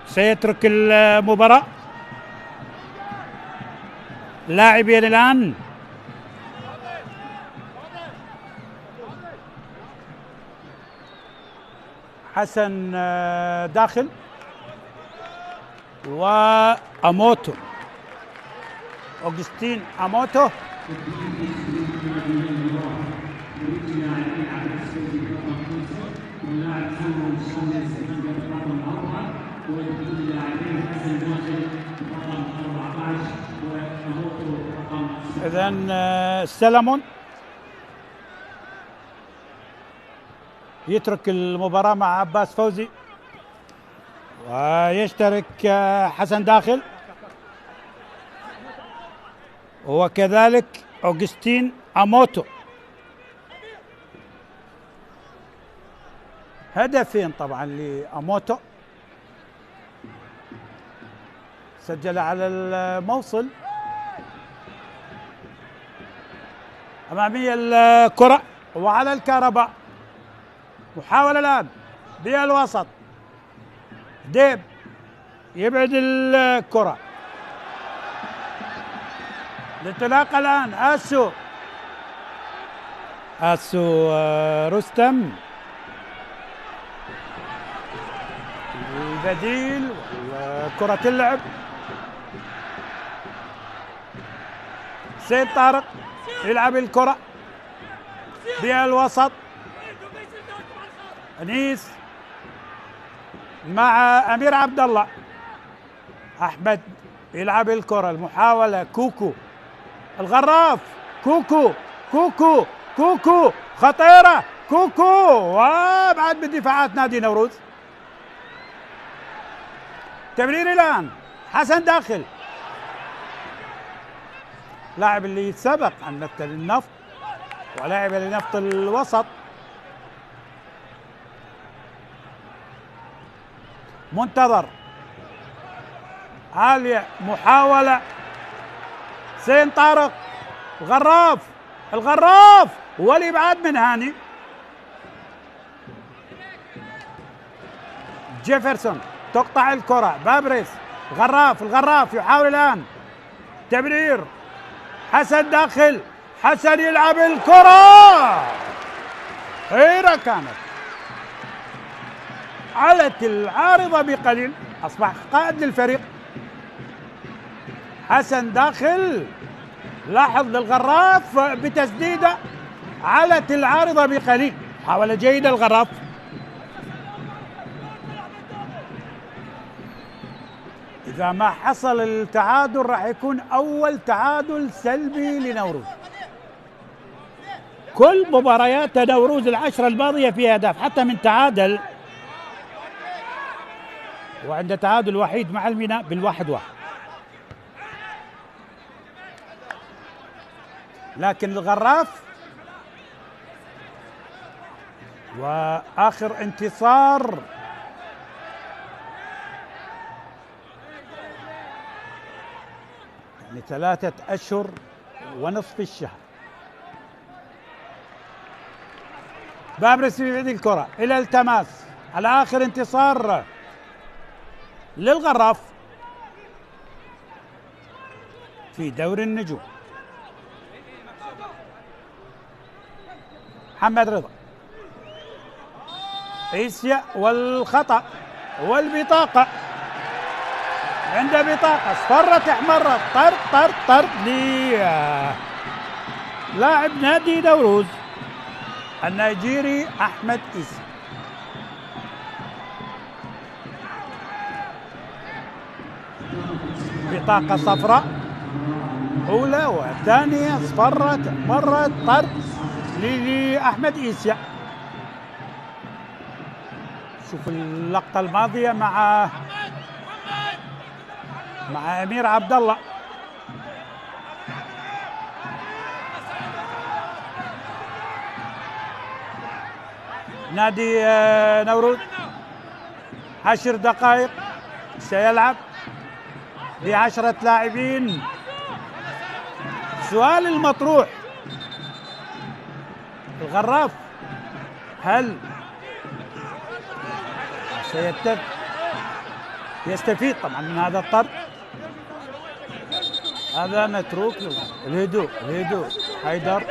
سيترك المباراة. لاعبين الآن حسن داخل وأموتو، أوغستين أموتو. إذن سلمون يترك المباراة مع عباس فوزي ويشترك حسن داخل وكذلك أوغستين أموتو. هدفين طبعا لأموتو، سجل على الموصل. أمامية الكرة وعلى الكهرباء، محاولة الآن بالوسط، ديب يبعد الكرة، الانطلاق الآن آسو رستم البديل وكرة اللعب. سيد طارق يلعب الكرة بالوسط، أنيس مع أمير عبد الله. أحمد يلعب الكرة، المحاولة كوكو، الغراف كوكو كوكو كوكو خطيرة، كوكو وابعد من دفاعات نادي نوروز. تمرير الآن حسن داخل، لاعب اللي سبق أن مثل النفط ولاعب لنفط الوسط. منتظر عالية، محاولة حسين طارق، الغراف والابعاد من هاني. جيفرسون تقطع الكرة، بابريس، الغراف يحاول الآن تمرير، حسن داخل، حسن يلعب الكرة، خيرة كانت علت العارضة بقليل، أصبح قائد للفريق. حسن داخل، لاحظ للغراف بتسديدة، علت العارضة بقليل، محاولة جيدة الغراف. إذا ما حصل التعادل راح يكون أول تعادل سلبي لنوروز. كل مباريات نوروز العشرة الماضية فيها أهداف، حتى من تعادل، وعند تعادل وحيد مع الميناء بالواحد. لكن الغراف وآخر انتصار يعني 3 أشهر ونصف الشهر. بابرس يعيد الكرة إلى التماس على آخر انتصار للغراف في دوري النجوم. محمد رضا، إيسيا والخطأ والبطاقة، عند بطاقة اصفرت احمرت، طرد لاعب نادي نوروز النيجيري أحمد إيسي. بطاقة صفراء أولى وثانية، اصفرت مرت، طرد لأحمد إيسيا. شوف اللقطة الماضية مع أمير عبد الله. نادي نوروز 10 دقائق سيلعب ب10 لاعبين. السؤال المطروح، الغراف هل يستفيد طبعا من هذا الطرد؟ هذا متروك له. الهدوء حيدر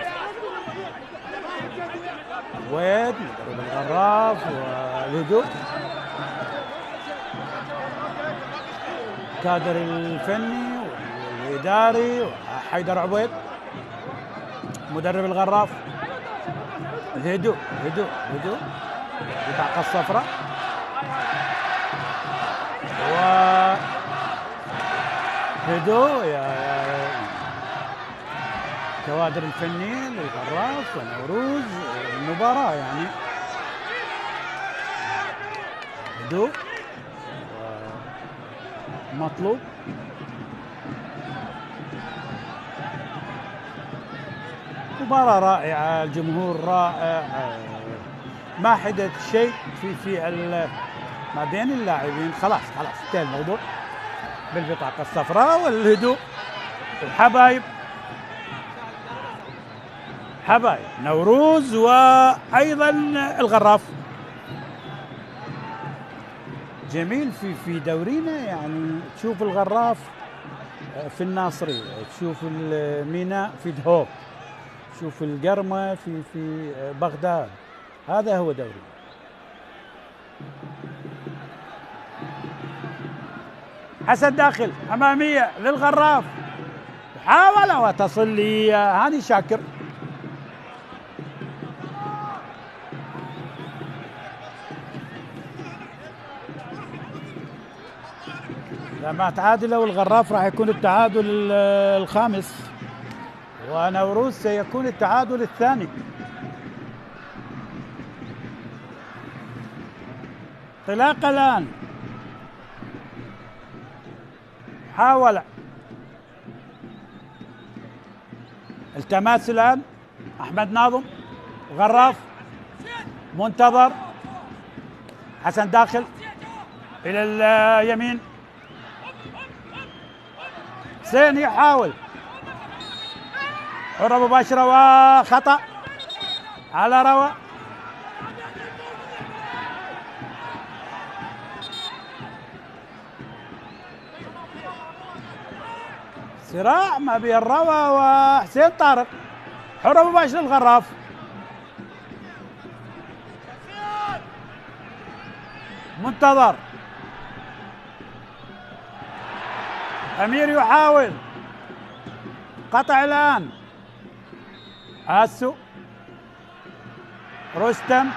ويد مدرب الغراف، والهدوء كادر الفني والإداري، حيدر عبيد مدرب الغراف. الهدوء بطاقة الصفراء، هدوء يا كوادر الفنيين للغراف ونوروز المباراة، يعني هدوء مطلوب. مباراة رائعة، الجمهور رائع، ما حدث شيء في ما بين اللاعبين. خلاص انتهى الموضوع بالبطاقة الصفراء والهدوء. الحبايب نوروز وأيضا الغراف. جميل في دورينا، يعني تشوف الغراف في الناصري، تشوف الميناء في دهوك، تشوف القرمة في بغداد. هذا هو دوري. حسن داخل، أمامية للغراف، محاولة وتصل لي هاني شاكر. لما تعادلوا الغراف راح يكون التعادل الخامس، ونوروز سيكون التعادل الثاني. انطلاقة الآن، محاولة، التماس الآن، أحمد ناظم، غراف منتظر، حسن داخل، إلى اليمين. حسين يحاول حرة مباشرة وخطأ على روى. صراع ما بين روى وحسين طارق. حرة مباشرة الغراف. منتظر. أمير يحاول قطع الآن. آسو رستم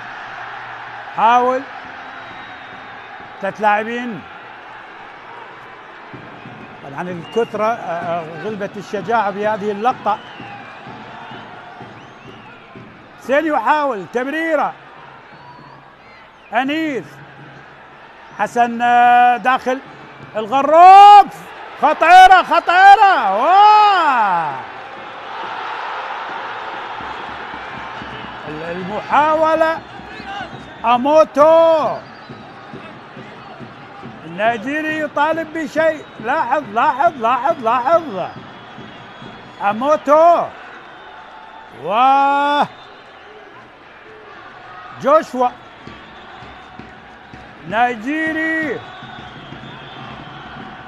حاول. 3 لاعبين. طبعا الكثرة غلبت الشجاعة بهذه اللقطة. حسين يحاول تمريرة. أنيس حسن داخل الغراف. خطيرة خطيرة. المحاولة. أموتو النيجيري يطالب بشيء. لاحظ لاحظ لاحظ لاحظ. أموتو و جوشوا نيجيري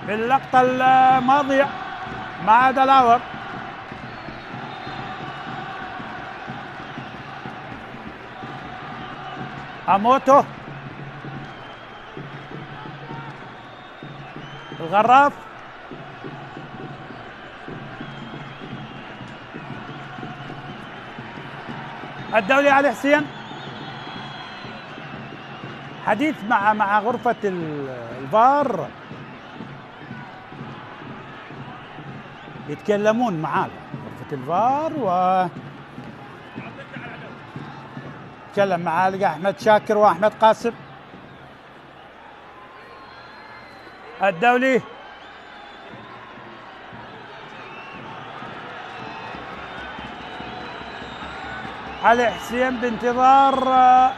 في اللقطة الماضية مع دلاور. أموتو الغراف. الدولي علي حسين. حديث مع غرفة الفار يتكلمون معاه غرفة الفار تكلم معاه. لقى أحمد شاكر وأحمد قاسم. الدولي علي حسين بانتظار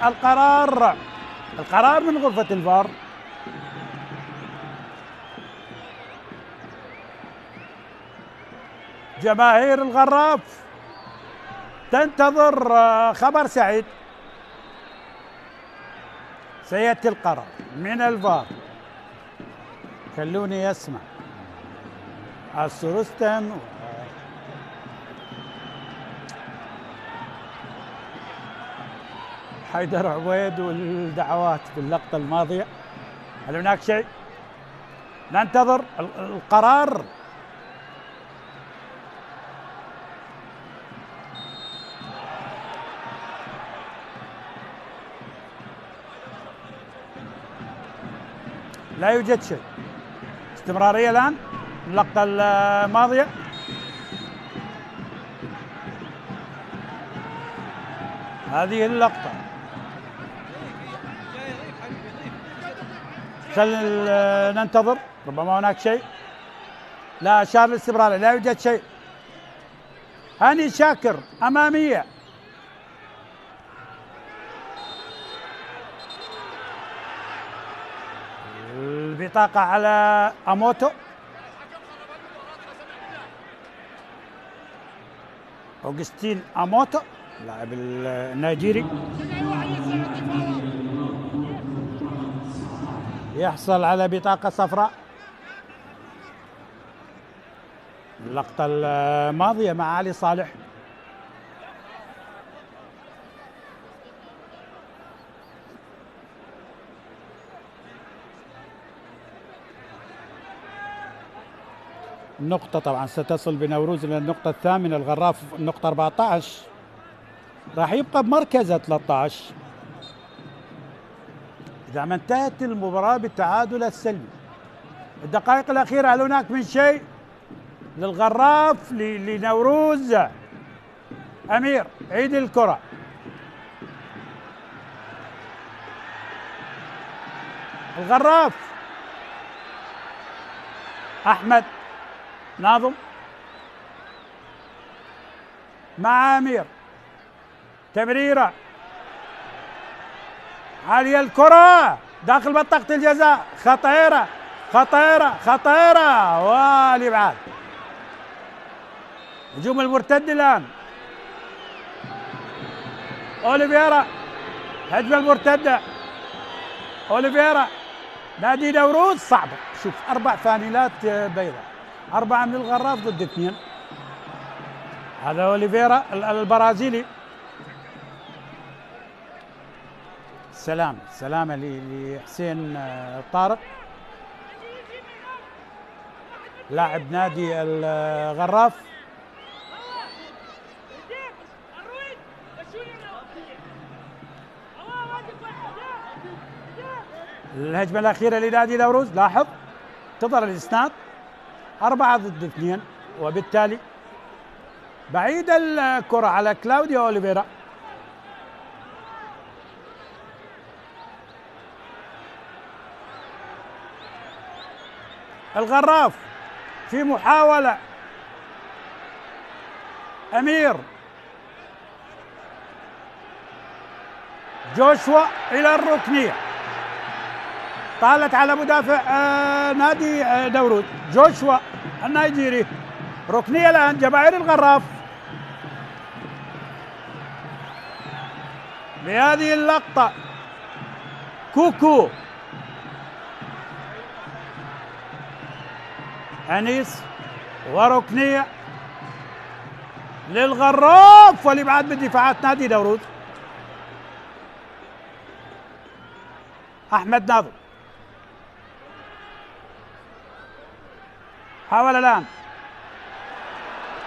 القرار من غرفة الفار. جماهير الغراف تنتظر خبر سعيد. سيأتي القرار من الفار. خلوني اسمع. رستم حيدر عبيد والدعوات في اللقطة الماضية. هل هناك شيء؟ ننتظر القرار. لا يوجد شيء. استمرارية الآن اللقطة الماضية. هذه اللقطة. ننتظر ربما هناك شيء. لا أشار للاستمرارية. لا يوجد شيء. هاني شاكر أمامية. البطاقة على أموتو. أوغستين أموتو لاعب النيجيري يحصل على بطاقة صفراء. اللقطة الماضية مع علي صالح. النقطة طبعا ستصل بنوروز إلى النقطة الثامنة. الغراف النقطة 14 راح يبقى بمركزه 13 إذا ما انتهت المباراة بالتعادل السلبي. الدقائق الأخيرة هل هناك من شيء للغراف لنوروز؟ أمير عيد الكرة. الغراف أحمد ناظم مع أمير. تمريرة عالية الكرة داخل منطقة الجزاء، خطيرة خطيرة خطيرة والإبعاد. هجوم المرتد الآن، أوليفيرا، هجمة المرتدة، أوليفيرا نادي نوروز صعبة. شوف 4 فانيلات بيضاء، 4 من الغراف ضد 2. هذا أوليفيرا البرازيلي. سلامة لحسين طارق لاعب نادي الغراف. الهجمة الأخيرة لنادي نوروز، لاحظ انتظر الإسناد 4 ضد 2، وبالتالي بعيد الكرة على كلاوديو أوليفيرا. الغراف في محاولة، أمير، جوشوا إلى الركنية، طالت على مدافع نادي نوروز جوشوا النيجيري. ركنية الآن جماهير الغراف. بهذه اللقطة كوكو، أنيس، وركنية للغراف، والإبعاد من دفاعات نادي نوروز. أحمد ناظر حاول الآن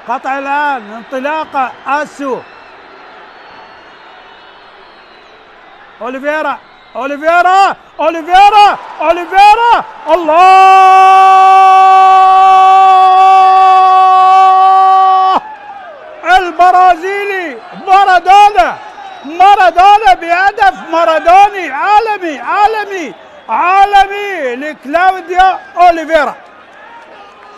قطع، الآن انطلاقة آسو، أوليفيرا أوليفيرا أوليفيرا أوليفيرا، الله! البرازيلي مارادونا، مارادونا بهدف مارادوني عالمي عالمي عالمي لكلاوديو أوليفيرا.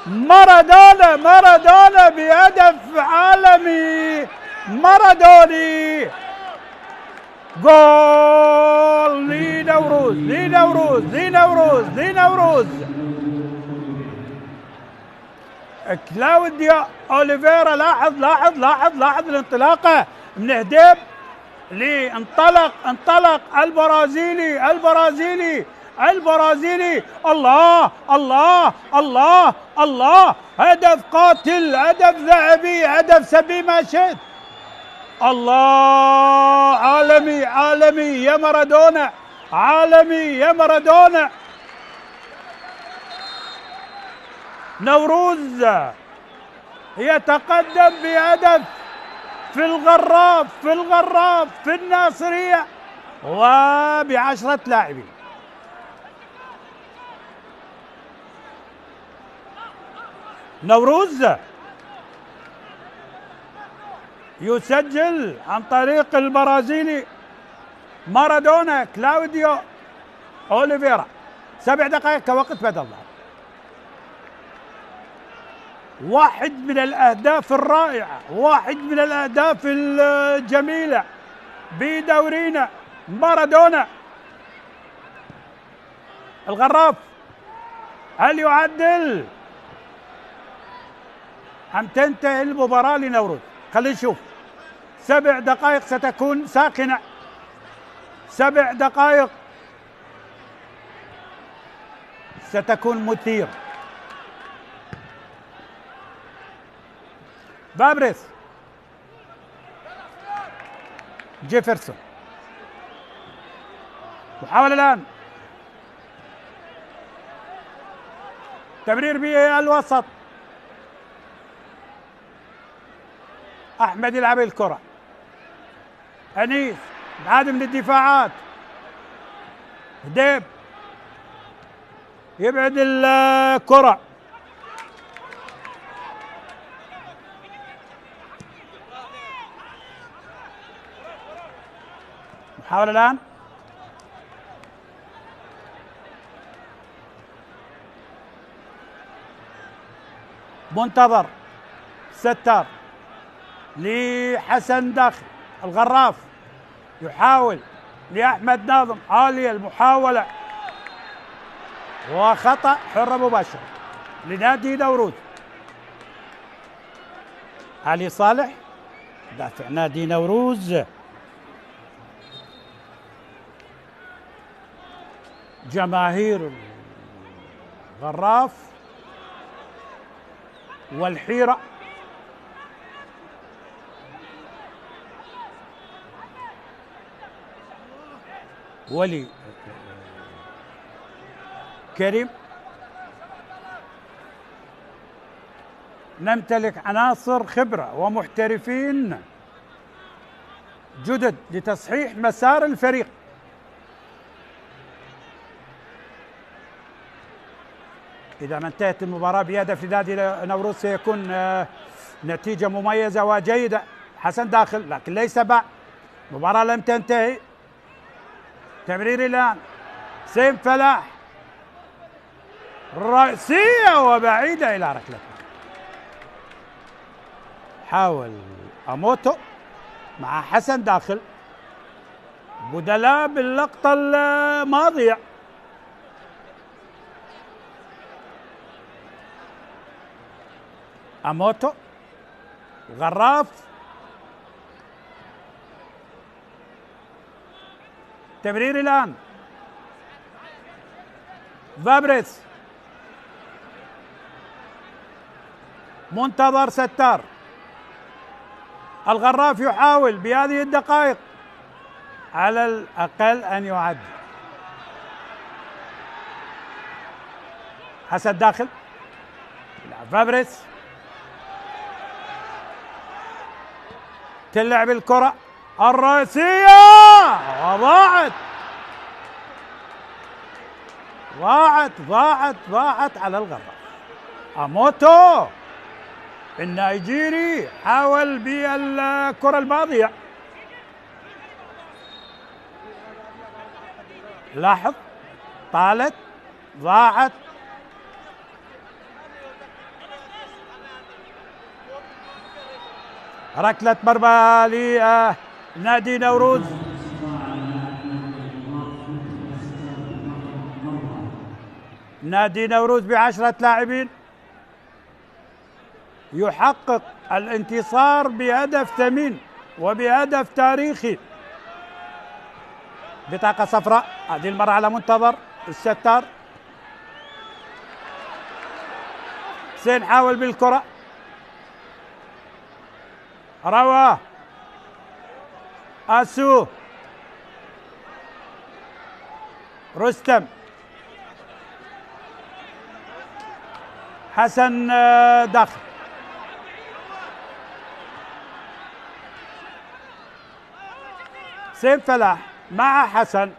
مارادونا مارادونا بهدف عالمي مارادوني. جول لنوروز لنوروز لنوروز لنوروز. كلاوديو أوليفيرا، لاحظ لاحظ لاحظ لاحظ الانطلاقة من هديب انطلق البرازيلي البرازيلي البرازيلي. الله الله الله الله، هدف قاتل، هدف ذهبي، هدف سبي ما شئت. الله، عالمي عالمي يا مارادونا، عالمي يا مارادونا. نوروز يتقدم بهدف في الغراف في الغراف في الناصرية وب10 لاعبين. نوروز يسجل عن طريق البرازيلي مارادونا كلاوديو أوليفيرا. 7 دقائق كوقت بدل ضرب. واحد من الأهداف الرائعة، واحد من الأهداف الجميلة بدورينا مارادونا. الغراف هل يعدل أم تنتهي المباراة لنوروز؟ خلينا نشوف. 7 دقائق ستكون ساخنة، 7 دقائق ستكون مثير. بابريس، جيفرسون، محاولة الآن تمرير بالوسط. أحمد يلعب الكرة، أنيس عاد من الدفاعات، هديب يبعد الكرة، محاولة الآن منتظر ستار لحسن داخل. الغراف يحاول لأحمد ناظم، عالية المحاولة وخطأ حرة مباشرة لنادي نوروز. علي صالح دافع نادي نوروز. جماهير الغراف والحيرة ولي كريم. نمتلك عناصر خبرة ومحترفين جدد لتصحيح مسار الفريق. إذا ما انتهت المباراة بهدف لنادي نوروز سيكون نتيجة مميزة وجيدة. حسن داخل لكن ليس بعد، المباراة لم تنتهي. تمرير الآن سيم فلاح، رأسية وبعيدة إلى ركلة. حاول أموتو مع حسن داخل، بدلاء باللقطة الماضية. أموتو غراف، تمرير الآن فابريس، منتظر ستار. الغراف يحاول بهذه الدقائق على الأقل أن يعد. حسن داخل، فابريس تلعب الكرة الرأسية وضاعت ضاعت على الغراف. أموتو النيجيري حاول بالكرة الماضية. لاحظ طالت ضاعت. ركلة مرمى لنادي نوروز. نادي نوروز ب10 لاعبين يحقق الانتصار بهدف ثمين وبهدف تاريخي. بطاقة صفراء هذه المرة على منتظر الستار. حسين حاول بالكرة، رواه أسو، رستم، حسن داخل، سيف فلاح مع حسن،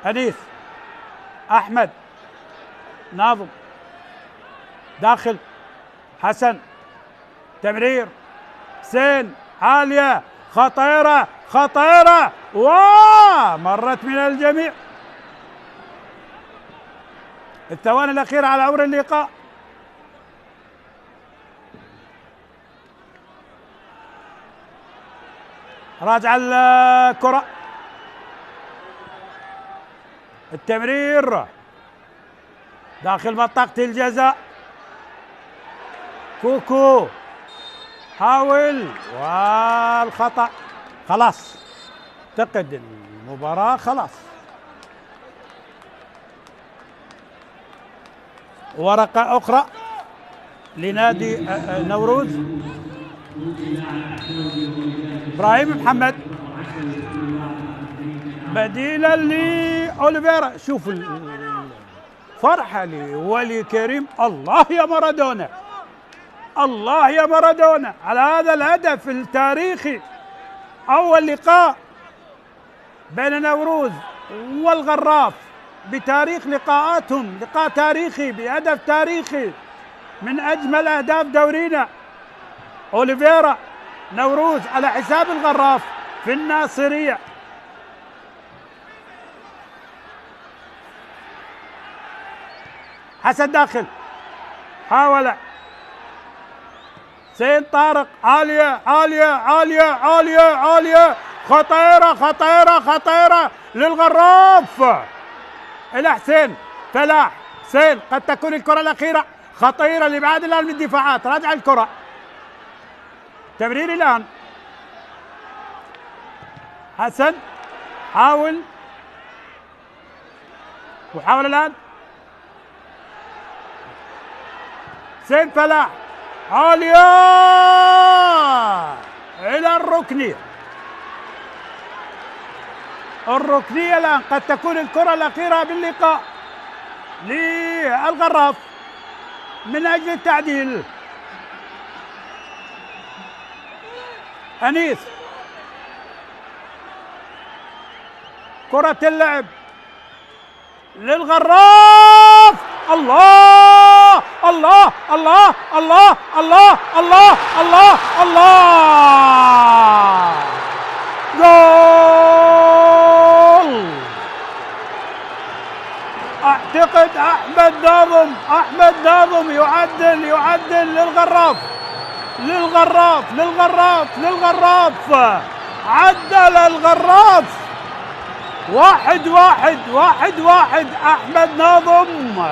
أنيس، أحمد، ناظم، داخل، حسن، تمرير، حسين، عالية، خطيرة ومرت من الجميع. الثواني الأخيرة على عمر اللقاء. راجع الكرة، التمرير داخل منطقة الجزاء. كوكو حاول والخطأ. خلاص اعتقد المباراة خلاص. ورقة أخرى لنادي نوروز. إبراهيم محمد بديلا لأوليفيرا. شوف الفرحة لولي كريم. الله يا مارادونا، الله يا مارادونا على هذا الهدف التاريخي. أول لقاء بين نوروز والغراف بتاريخ لقاءاتهم، لقاء تاريخي بهدف تاريخي من أجمل أهداف دورينا. أوليفيرا نوروز على حساب الغراف في الناصرية. حسن داخل، حاول سين طارق، عالية خطيرة خطيرة خطيرة للغراف إلى حسين فلاح. حسين قد تكون الكرة الأخيرة خطيرة لإبعاد الآن من الدفاعات. راجع الكرة، تمرير الآن. حسن حاول محاولة الآن. حسين فلاح عالية إلى الركنية. الركنية الآن قد تكون الكرة الأخيرة باللقاء للغراف من أجل التعديل. أنيس كرة اللعب للغراف. الله الله الله الله الله الله الله الله جول. اعتقد احمد ناظم يعدل للغراف عدل الغراف. 1-1 احمد ناظم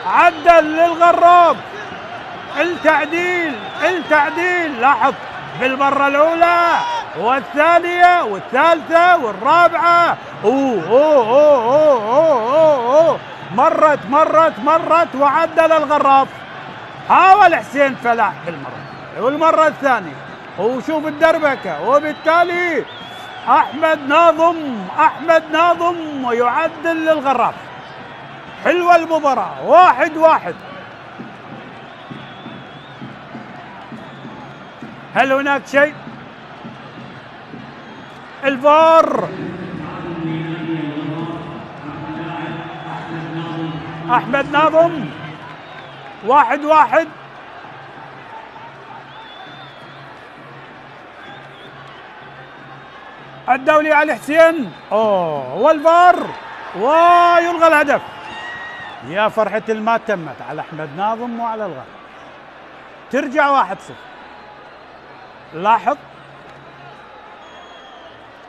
عدل للغراف. التعديل لاحظ بالمرة الأولى والثانية والثالثة والرابعة. مرت وعدل الغراف. حاول حسين فلاح والمرة الثانية وشوف الدربكة، وبالتالي أحمد ناظم يعدل للغراف. حلوة المباراة. 1-1. هل هناك شيء؟ الفار. أحمد ناظم 1-1. الدولي علي حسين والفار ويلغى الهدف. يا فرحة ما تمت على أحمد ناظم وعلى الغرب. ترجع 1-0. لاحظ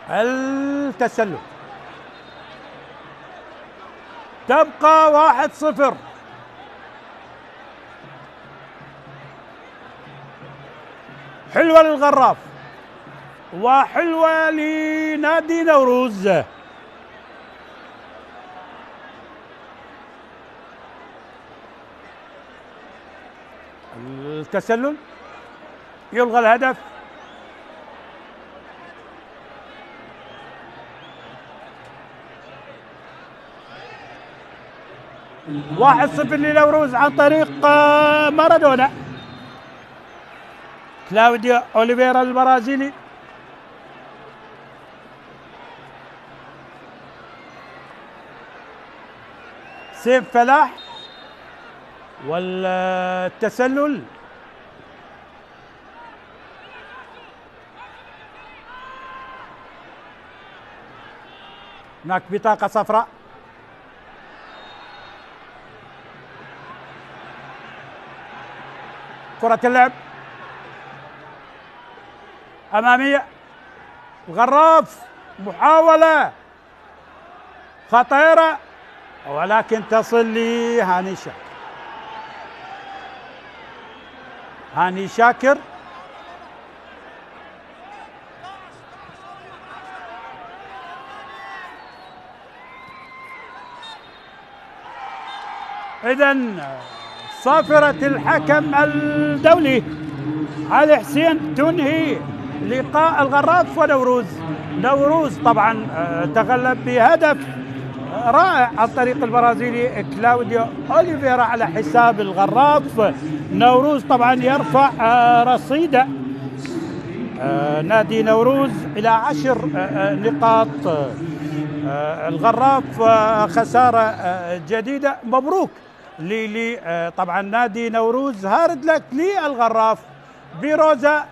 التسلل. تبقى 1-0. حلوة للغراف وحلوة لنادي نوروز. التسلل يلغى الهدف. واحد 0 لنوروز عن طريق مارادونا. كلاوديو أوليفيرا البرازيلي. سيف فلاح والتسلل. هناك بطاقة صفراء. كرة اللعب أمامية. الغراف محاولة خطيرة ولكن تصل لهاني شاكر. هاني شاكر إذن صافرة الحكم الدولي علي حسين تنهي لقاء الغراف ونوروز. نوروز طبعا تغلب بهدف رائع عن طريق البرازيلي كلاوديو أوليفيرا على حساب الغراف. نوروز طبعا يرفع رصيد نادي نوروز إلى 10 نقاط. الغراف خسارة جديدة. مبروك طبعا نادي نوروز. هارد لك للغراف. بيروزة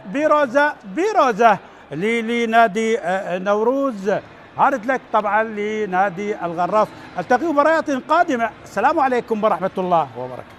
لنادي نوروز. هارد لك طبعا لنادي الغراف. التقي مباريات قادمة. السلام عليكم ورحمة الله وبركاته.